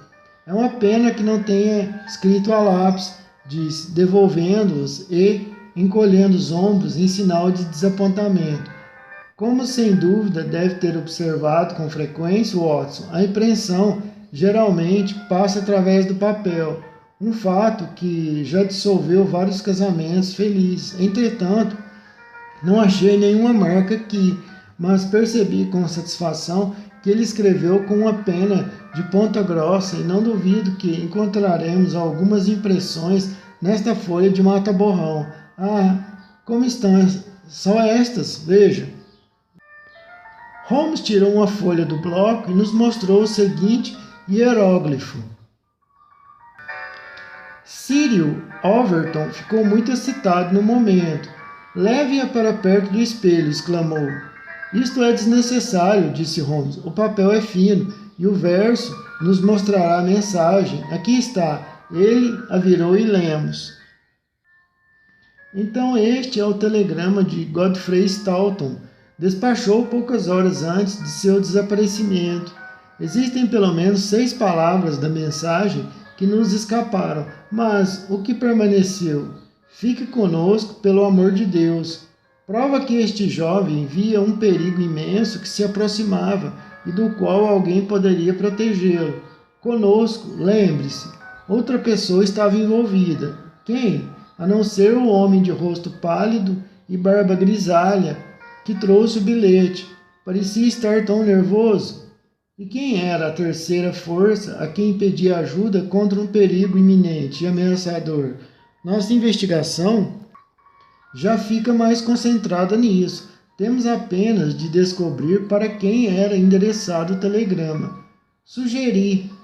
[SPEAKER 1] É uma pena que não tenha escrito a lápis, disse, devolvendo-os e encolhendo os ombros em sinal de desapontamento. Como sem dúvida deve ter observado com frequência, Watson, a impressão geralmente passa através do papel, um fato que já dissolveu vários casamentos felizes. Entretanto, não achei nenhuma marca aqui, mas percebi com satisfação que ele escreveu com uma pena de ponta grossa e não duvido que encontraremos algumas impressões nesta folha de mata-borrão. Ah, como estão só estas, veja. Holmes tirou uma folha do bloco e nos mostrou o seguinte hieróglifo. Cyril Overton ficou muito excitado no momento. Leve-a para perto do espelho, exclamou. Isto é desnecessário, disse Holmes. O papel é fino e o verso nos mostrará a mensagem. Aqui está. Ele a virou e lemos. Então este é o telegrama de Godfrey Stoughton. Despachou poucas horas antes de seu desaparecimento. Existem pelo menos 6 palavras da mensagem que nos escaparam, mas o que permaneceu? Fique conosco, pelo amor de Deus. Prova que este jovem via um perigo imenso que se aproximava e do qual alguém poderia protegê-lo. Conosco, lembre-se, outra pessoa estava envolvida. Quem? A não ser o homem de rosto pálido e barba grisalha que trouxe o bilhete. Parecia estar tão nervoso. E quem era a terceira força a quem pedia ajuda contra um perigo iminente e ameaçador? Nossa investigação já fica mais concentrada nisso. Temos apenas de descobrir para quem era endereçado o telegrama. Sugeri.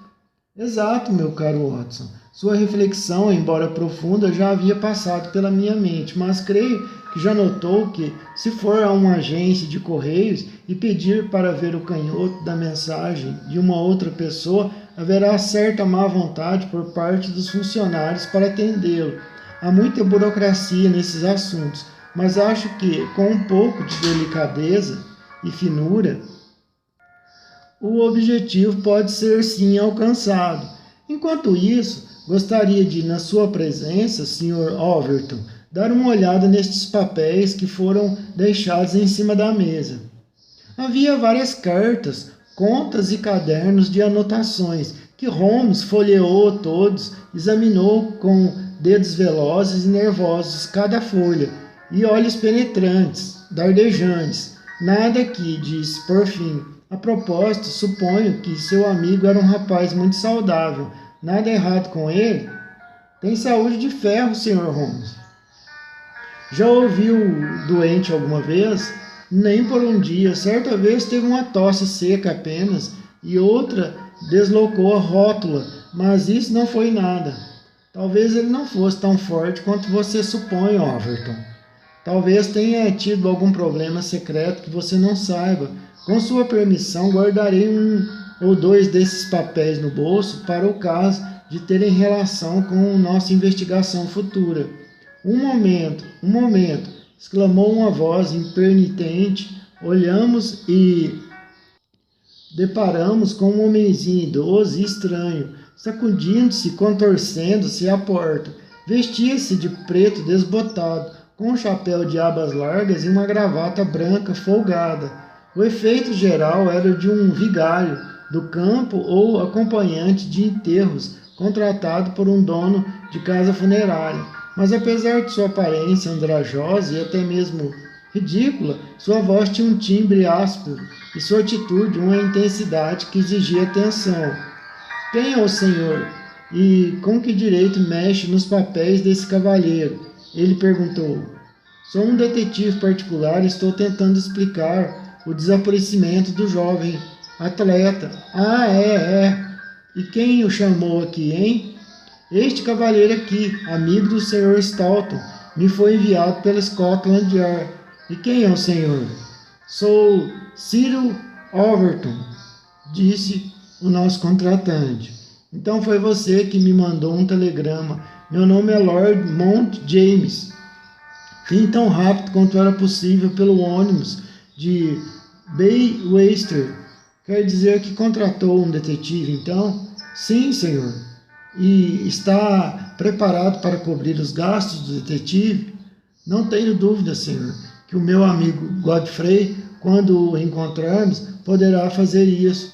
[SPEAKER 1] Exato, meu caro Watson. Sua reflexão, embora profunda, já havia passado pela minha mente, mas creio que já notou que, se for a uma agência de correios e pedir para ver o canhoto da mensagem de uma outra pessoa, haverá certa má vontade por parte dos funcionários para atendê-lo. Há muita burocracia nesses assuntos, mas acho que, com um pouco de delicadeza e finura, o objetivo pode ser sim alcançado. Enquanto isso, gostaria de, na sua presença, Sr. Overton, dar uma olhada nestes papéis que foram deixados em cima da mesa. Havia várias cartas, contas e cadernos de anotações que Holmes folheou todos, examinou com dedos velozes e nervosos cada folha e olhos penetrantes, dardejantes. Nada aqui, disse por fim. A propósito, suponho que seu amigo era um rapaz muito saudável. Nada errado com ele? Tem saúde de ferro, Sr. Holmes. Já ouviu doente alguma vez? Nem por um dia. Certa vez teve uma tosse seca apenas e outra deslocou a rótula, mas isso não foi nada. Talvez ele não fosse tão forte quanto você supõe, Overton. Talvez tenha tido algum problema secreto que você não saiba. Com sua permissão, guardarei um ou dois desses papéis no bolso para o caso de terem relação com nossa investigação futura. Um momento, exclamou uma voz impenitente. Olhamos e deparamos com um homenzinho idoso e estranho, sacudindo-se, contorcendo-se à porta. Vestia-se de preto desbotado, com um chapéu de abas largas e uma gravata branca folgada. O efeito geral era de um vigário do campo ou acompanhante de enterros contratado por um dono de casa funerária. Mas apesar de sua aparência andrajosa e até mesmo ridícula, sua voz tinha um timbre áspero e sua atitude uma intensidade que exigia atenção. Quem é o senhor? E com que direito mexe nos papéis desse cavalheiro? Ele perguntou. Sou um detetive particular e estou tentando explicar o desaparecimento do jovem atleta. Ah, é. E quem o chamou aqui, hein? Este cavalheiro aqui, amigo do Sr. Staunton, me foi enviado pela Scotland Yard. E quem é o senhor? Sou Cyril Overton, disse o nosso contratante. Então foi você que me mandou um telegrama. Meu nome é Lord Mount James. Vim tão rápido quanto era possível pelo ônibus de Bayswater. Quer dizer que contratou um detetive, então? Sim, senhor. E está preparado para cobrir os gastos do detetive? Não tenho dúvida, senhor, que o meu amigo Godfrey, quando o encontrarmos, poderá fazer isso.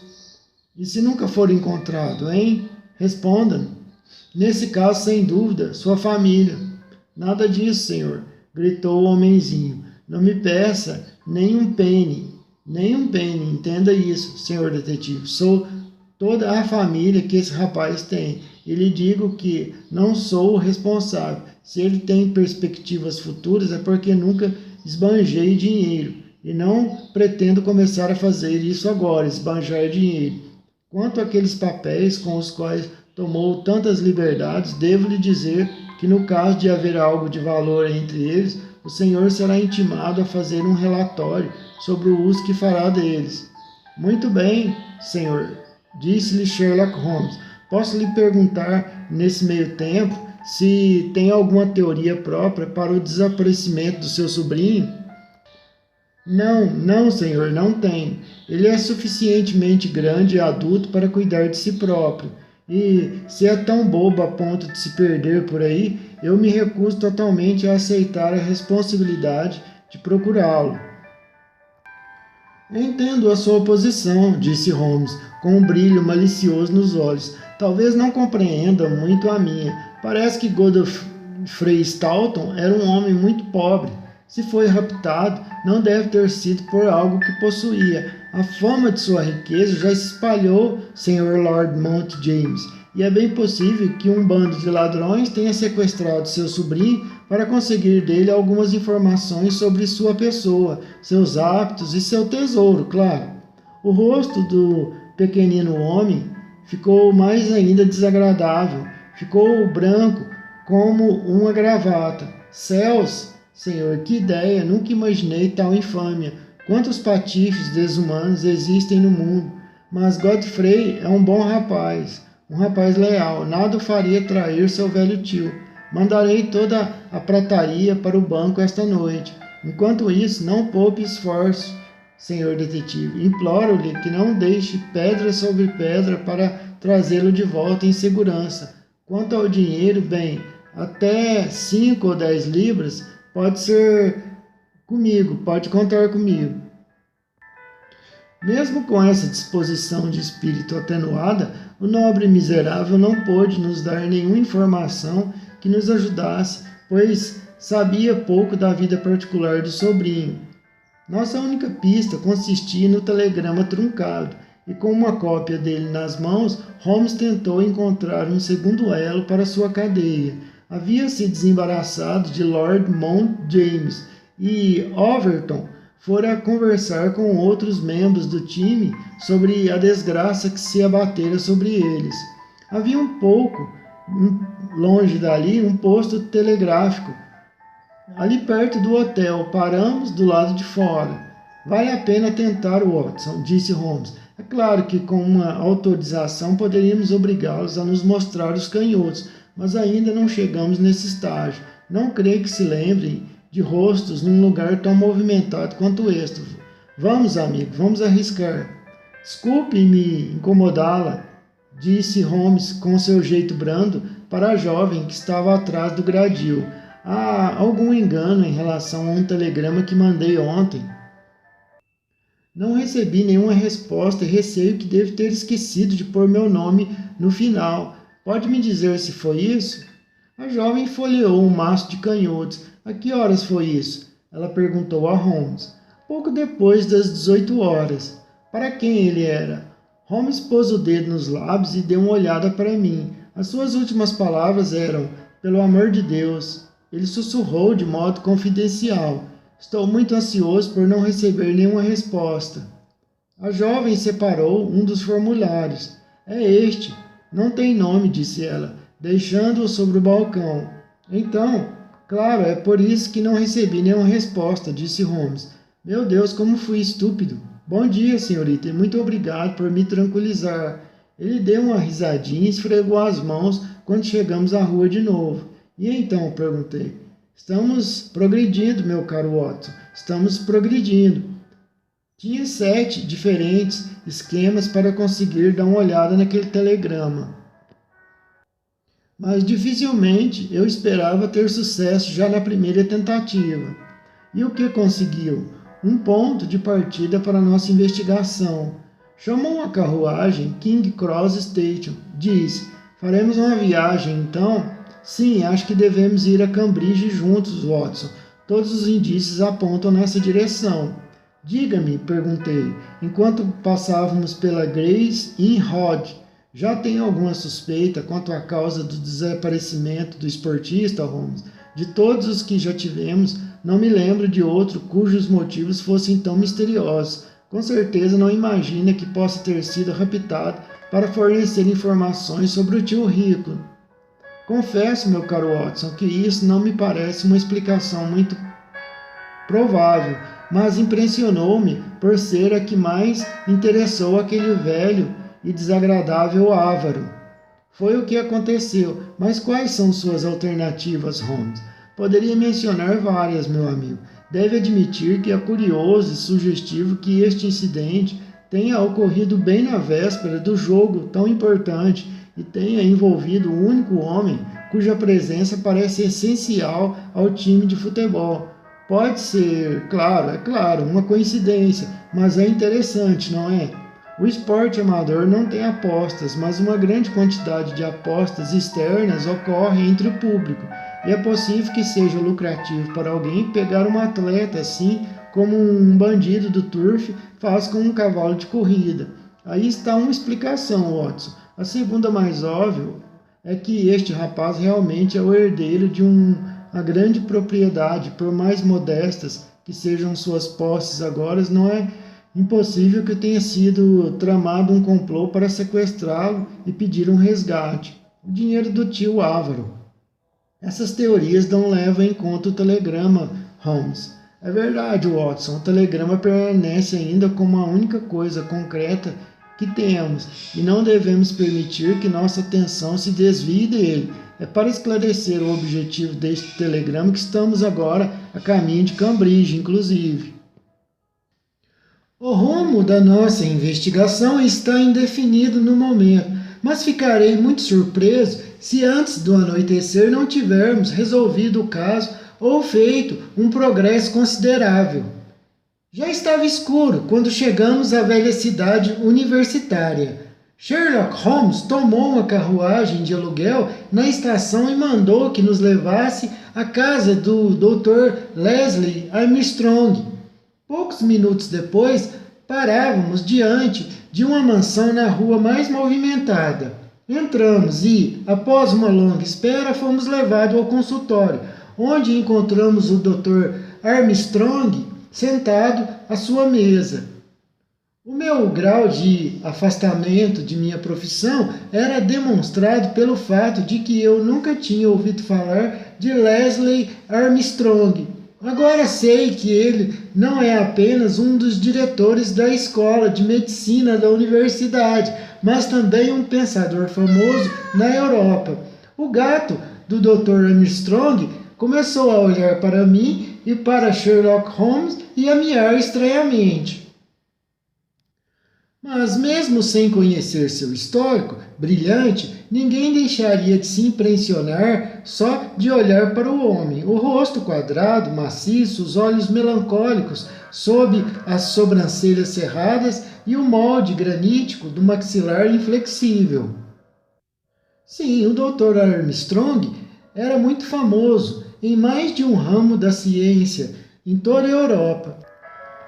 [SPEAKER 1] E se nunca for encontrado, hein? Responda-me. Nesse caso, sem dúvida, sua família. Nada disso, senhor, gritou o homenzinho. Não me peça nem um penny, entenda isso, senhor detetive. Sou toda a família que esse rapaz tem. E lhe digo que não sou o responsável. Se ele tem perspectivas futuras, é porque nunca esbanjei dinheiro. E não pretendo começar a fazer isso agora, esbanjar dinheiro. Quanto àqueles papéis com os quais tomou tantas liberdades, devo lhe dizer que no caso de haver algo de valor entre eles, o senhor será intimado a fazer um relatório sobre o uso que fará deles. Muito bem, senhor, disse-lhe Sherlock Holmes. Posso lhe perguntar, nesse meio tempo, se tem alguma teoria própria para o desaparecimento do seu sobrinho? Não, senhor, não tem. Ele é suficientemente grande e adulto para cuidar de si próprio. E, se é tão bobo a ponto de se perder por aí, eu me recuso totalmente a aceitar a responsabilidade de procurá-lo. Entendo a sua posição, disse Holmes, com um brilho malicioso nos olhos. Talvez não compreenda muito a minha. Parece que Godfrey Stoughton era um homem muito pobre. Se foi raptado, não deve ter sido por algo que possuía. A fama de sua riqueza já se espalhou, Sr. Lord Mount James, e é bem possível que um bando de ladrões tenha sequestrado seu sobrinho para conseguir dele algumas informações sobre sua pessoa, seus hábitos e seu tesouro, claro. O rosto do pequenino homem ficou mais ainda desagradável, ficou branco como uma gravata. Céus, senhor, que ideia! Nunca imaginei tal infâmia. Quantos patifes desumanos existem no mundo! Mas Godfrey é um bom rapaz, um rapaz leal. Nada o faria trair seu velho tio. Mandarei toda a prataria para o banco esta noite. Enquanto isso, não poupe esforço, senhor detetive. Imploro-lhe que não deixe pedra sobre pedra para trazê-lo de volta em segurança. Quanto ao dinheiro, bem, até 5 ou 10 libras pode ser comigo, pode contar comigo. Mesmo com essa disposição de espírito atenuada, o nobre miserável não pôde nos dar nenhuma informação que nos ajudasse, pois sabia pouco da vida particular do sobrinho. Nossa única pista consistia no telegrama truncado, e com uma cópia dele nas mãos, Holmes tentou encontrar um segundo elo para sua cadeia. Havia se desembaraçado de Lord Mount James, e Overton fora conversar com outros membros do time sobre a desgraça que se abatera sobre eles. Havia um pouco longe dali um posto telegráfico. Ali perto do hotel, paramos do lado de fora. Vale a pena tentar, Watson, disse Holmes. É claro que com uma autorização poderíamos obrigá-los a nos mostrar os canhotos, mas ainda não chegamos nesse estágio. Não creio que se lembrem de rostos num lugar tão movimentado quanto este. Vamos, amigo, vamos arriscar. Desculpe-me incomodá-la, disse Holmes com seu jeito brando para a jovem que estava atrás do gradil. Há algum engano em relação a um telegrama que mandei ontem. Não recebi nenhuma resposta e receio que devo ter esquecido de pôr meu nome no final. Pode me dizer se foi isso? A jovem folheou um maço de canhotos. A que horas foi isso? Ela perguntou a Holmes. Pouco depois das 18 horas. Para quem ele era? Holmes pôs o dedo nos lábios e deu uma olhada para mim. As suas últimas palavras eram, pelo amor de Deus. Ele sussurrou de modo confidencial. Estou muito ansioso por não receber nenhuma resposta. A jovem separou um dos formulários. É este. Não tem nome, disse ela, deixando-o sobre o balcão. Então, claro, é por isso que não recebi nenhuma resposta, disse Holmes. Meu Deus, como fui estúpido. Bom dia, senhorita, e muito obrigado por me tranquilizar. Ele deu uma risadinha e esfregou as mãos quando chegamos à rua de novo. E então, perguntei. Estamos progredindo, meu caro Watson. Estamos progredindo. Tinha 7 diferentes esquemas para conseguir dar uma olhada naquele telegrama. Mas dificilmente eu esperava ter sucesso já na primeira tentativa. E o que conseguiu? Um ponto de partida para nossa investigação. Chamou uma carruagem King Cross Station. Disse, faremos uma viagem então? Sim, acho que devemos ir a Cambridge juntos, Watson. Todos os indícios apontam nessa direção. Diga-me, perguntei, enquanto passávamos pela Gray's Inn Road. Já tem alguma suspeita quanto à causa do desaparecimento do esportista, Holmes? De todos os que já tivemos, não me lembro de outro cujos motivos fossem tão misteriosos. Com certeza não imagina que possa ter sido raptado para fornecer informações sobre o tio rico. Confesso, meu caro Watson, que isso não me parece uma explicação muito provável, mas impressionou-me por ser a que mais interessou aquele velho e desagradável avaro. Foi o que aconteceu, mas quais são suas alternativas, Holmes? Poderia mencionar várias, meu amigo. Deve admitir que é curioso e sugestivo que este incidente tenha ocorrido bem na véspera do jogo tão importante e tenha envolvido o único homem cuja presença parece essencial ao time de futebol. Pode ser, claro, é claro, uma coincidência, mas é interessante, não é? O esporte amador não tem apostas, mas uma grande quantidade de apostas externas ocorre entre o público. E é possível que seja lucrativo para alguém pegar um atleta assim como um bandido do turf faz com um cavalo de corrida. Aí está uma explicação, Watson. A segunda mais óbvia é que este rapaz realmente é o herdeiro de uma grande propriedade, por mais modestas que sejam suas posses agora, não é impossível que tenha sido tramado um complô para sequestrá-lo e pedir um resgate. O dinheiro do tio Álvaro. Essas teorias não levam em conta o telegrama, Holmes. É verdade, Watson, o telegrama permanece ainda como a única coisa concreta que temos e não devemos permitir que nossa atenção se desvie dele. É para esclarecer o objetivo deste telegrama que estamos agora a caminho de Cambridge, inclusive. O rumo da nossa investigação está indefinido no momento, mas ficarei muito surpreso se antes do anoitecer não tivermos resolvido o caso ou feito um progresso considerável. Já estava escuro quando chegamos à velha cidade universitária. Sherlock Holmes tomou uma carruagem de aluguel na estação e mandou que nos levasse à casa do Dr. Leslie Armstrong. Poucos minutos depois, parávamos diante de uma mansão na rua mais movimentada. Entramos e, após uma longa espera, fomos levados ao consultório, onde encontramos o Dr. Armstrong sentado à sua mesa. O meu grau de afastamento de minha profissão era demonstrado pelo fato de que eu nunca tinha ouvido falar de Leslie Armstrong. Agora sei que ele não é apenas um dos diretores da escola de medicina da universidade, mas também um pensador famoso na Europa. O gato do Dr. Armstrong começou a olhar para mim e para Sherlock Holmes e a miar estranhamente. Mas mesmo sem conhecer seu histórico brilhante, ninguém deixaria de se impressionar só de olhar para o homem. O rosto quadrado, maciço, os olhos melancólicos sob as sobrancelhas cerradas e o molde granítico do maxilar inflexível. Sim, o Dr. Armstrong era muito famoso em mais de um ramo da ciência em toda a Europa.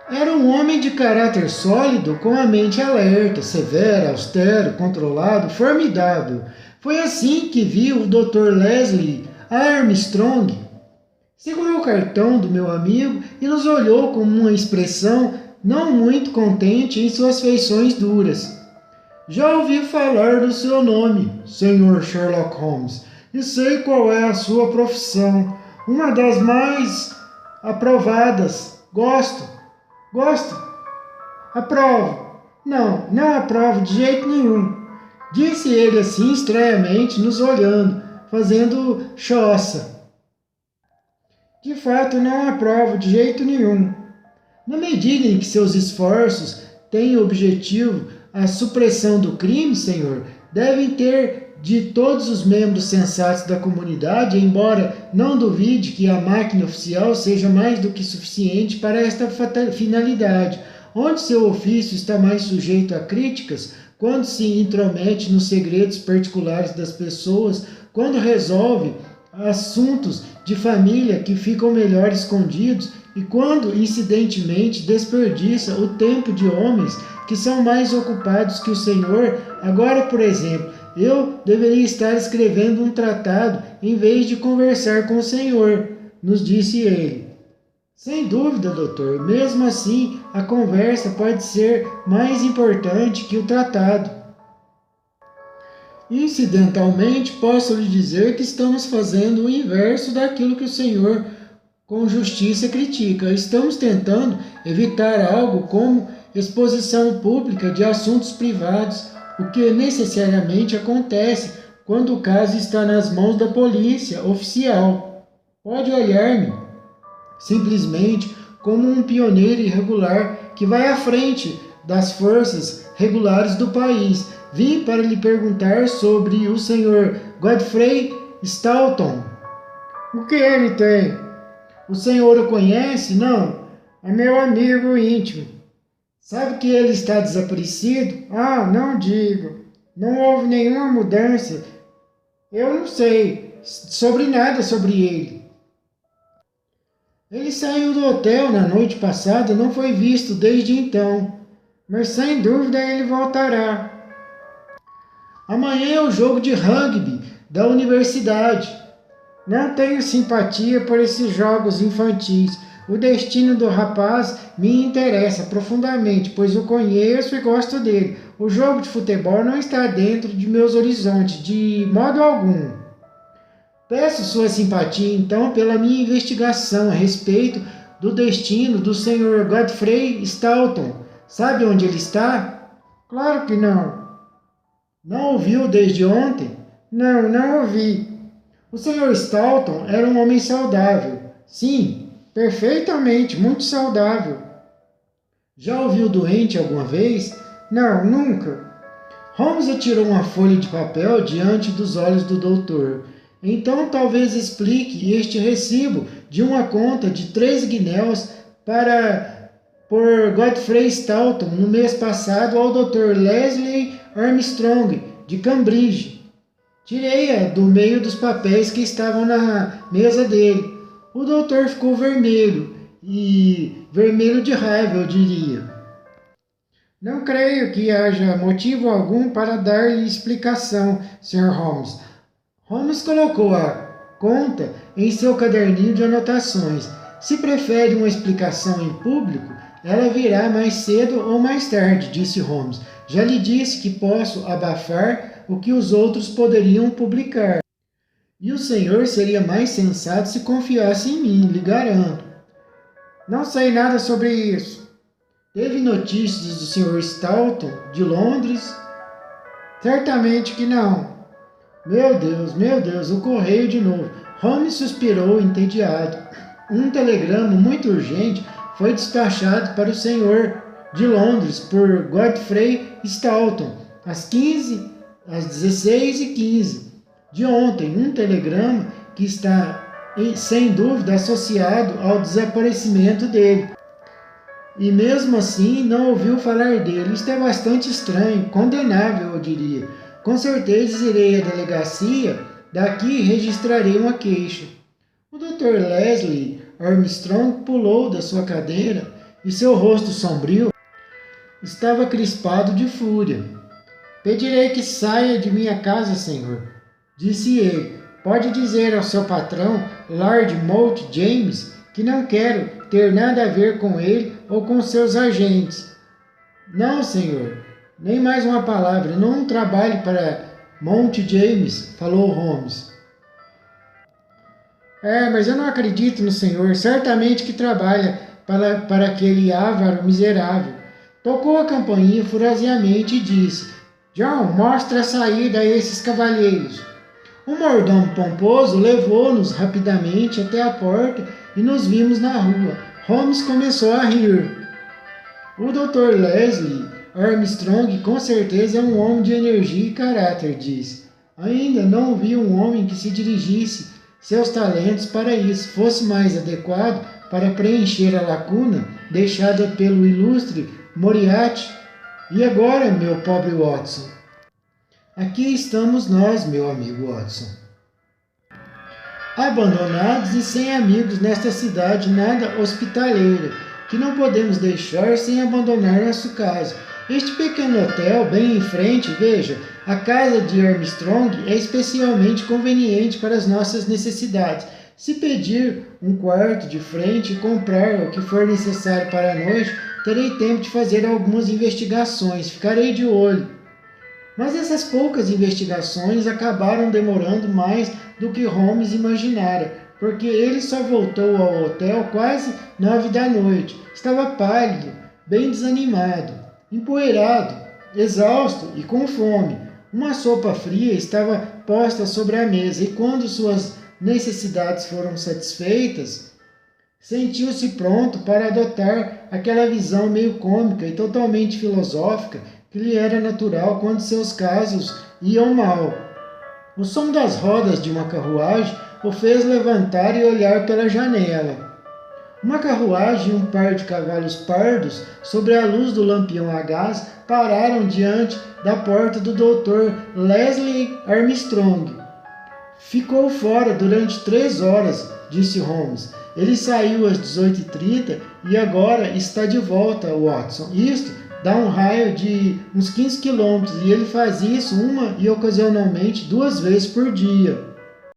[SPEAKER 1] Era um homem de caráter sólido, com a mente alerta, severo, austero, controlado, formidável. Foi assim que vi o Dr. Leslie Armstrong. Segurou o cartão do meu amigo e nos olhou com uma expressão não muito contente em suas feições duras. Já ouvi falar do seu nome, Sr. Sherlock Holmes, e sei qual é a sua profissão. Uma das mais aprovadas. Gosto. Aprovo. Não aprovo de jeito nenhum. Disse ele assim estranhamente, nos olhando, fazendo choça. De fato, não aprovo de jeito nenhum. Na medida em que seus esforços têm objetivo a supressão do crime, senhor, devem ter de todos os membros sensatos da comunidade, embora não duvide que a máquina oficial seja mais do que suficiente para esta finalidade, onde seu ofício está mais sujeito a críticas, quando se intromete nos segredos particulares das pessoas, quando resolve assuntos de família que ficam melhor escondidos e quando, incidentemente, desperdiça o tempo de homens que são mais ocupados que o Senhor. Agora, por exemplo, eu deveria estar escrevendo um tratado em vez de conversar com o Senhor, nos disse ele. Sem dúvida, doutor, mesmo assim, a conversa pode ser mais importante que o tratado. Incidentalmente, posso lhe dizer que estamos fazendo o inverso daquilo que o Senhor, com justiça, critica. Estamos tentando evitar algo como exposição pública de assuntos privados, o que necessariamente acontece quando o caso está nas mãos da polícia oficial. Pode olhar-me simplesmente como um pioneiro irregular que vai à frente das forças regulares do país. Vim para lhe perguntar sobre o Sr. Godfrey Stoughton. O que ele tem? O senhor o conhece? Não. É meu amigo íntimo. Sabe que ele está desaparecido? Ah, não digo. Não houve nenhuma mudança. Eu não sei sobre nada sobre ele. Ele saiu do hotel na noite passada e não foi visto desde então. Mas sem dúvida ele voltará. Amanhã é o jogo de rugby da universidade. Não tenho simpatia por esses jogos infantis. O destino do rapaz me interessa profundamente, pois o conheço e gosto dele. O jogo de futebol não está dentro de meus horizontes, de modo algum. Peço sua simpatia, então, pela minha investigação a respeito do destino do Sr. Godfrey Stoughton. Sabe onde ele está? Claro que não. Não ouviu desde ontem? Não, não ouvi. O Sr. Stoughton era um homem saudável. Sim, perfeitamente, muito saudável. Já ouviu doente alguma vez? Não, nunca. Holmes atirou uma folha de papel diante dos olhos do doutor. Então talvez explique este recibo de uma conta de 3 guinéus por Godfrey Stoughton no mês passado ao Dr. Leslie Armstrong, de Cambridge. Tirei-a do meio dos papéis que estavam na mesa dele. O doutor ficou vermelho, e vermelho de raiva, eu diria. Não creio que haja motivo algum para dar-lhe explicação, Sr. Holmes. Holmes colocou a conta em seu caderninho de anotações. Se prefere uma explicação em público, ela virá mais cedo ou mais tarde, disse Holmes. Já lhe disse que posso abafar o que os outros poderiam publicar. E o senhor seria mais sensato se confiasse em mim, lhe garanto. Não sei nada sobre isso. Teve notícias do Sr. Stoughton, de Londres? Certamente que não. Meu Deus, o correio de novo. Holmes suspirou entediado. Um telegrama muito urgente foi despachado para o senhor de Londres por Godfrey Stoughton, às 16h15 de ontem. Um telegrama que está, sem dúvida, associado ao desaparecimento dele. E mesmo assim não ouviu falar dele. Isto é bastante estranho, condenável, eu diria. Com certeza irei à delegacia, daqui registrarei uma queixa. O Dr. Leslie Armstrong pulou da sua cadeira e seu rosto sombrio estava crispado de fúria. Pedirei que saia de minha casa, senhor, disse ele. Pode dizer ao seu patrão, Lord Mount James, que não quero ter nada a ver com ele ou com seus agentes. Não, senhor, nem mais uma palavra. Não trabalho para Mount James, falou Holmes. Mas eu não acredito no senhor. Certamente que trabalha para aquele avaro miserável. Tocou a campainha furiosamente e disse: John, mostra a saída a esses cavalheiros. O mordomo pomposo levou-nos rapidamente até a porta e nos vimos na rua. Holmes começou a rir. O Dr. Leslie Armstrong com certeza é um homem de energia e caráter, disse. Ainda não vi um homem que se dirigisse seus talentos para isso, fosse mais adequado para preencher a lacuna deixada pelo ilustre Moriarty. E agora, meu pobre Watson? Aqui estamos nós, meu amigo Watson. Abandonados e sem amigos nesta cidade nada hospitaleira, que não podemos deixar sem abandonar nosso caso. Este pequeno hotel, bem em frente, veja, a casa de Armstrong é especialmente conveniente para as nossas necessidades. Se pedir um quarto de frente e comprar o que for necessário para a noite, terei tempo de fazer algumas investigações, ficarei de olho. Mas essas poucas investigações acabaram demorando mais do que Holmes imaginara, porque ele só voltou ao hotel quase 9 da noite. Estava pálido, bem desanimado, empoeirado, exausto e com fome. Uma sopa fria estava posta sobre a mesa e quando suas necessidades foram satisfeitas, sentiu-se pronto para adotar aquela visão meio cômica e totalmente filosófica que lhe era natural quando seus casos iam mal. O som das rodas de uma carruagem o fez levantar e olhar pela janela. Uma carruagem e um par de cavalos pardos, sobre a luz do lampião a gás, pararam diante da porta do Dr. Leslie Armstrong. Ficou fora durante 3 horas, disse Holmes. Ele saiu às 18h30 e agora está de volta, Watson. Isto dá um raio de uns 15 quilômetros e ele faz isso uma e ocasionalmente 2 vezes por dia.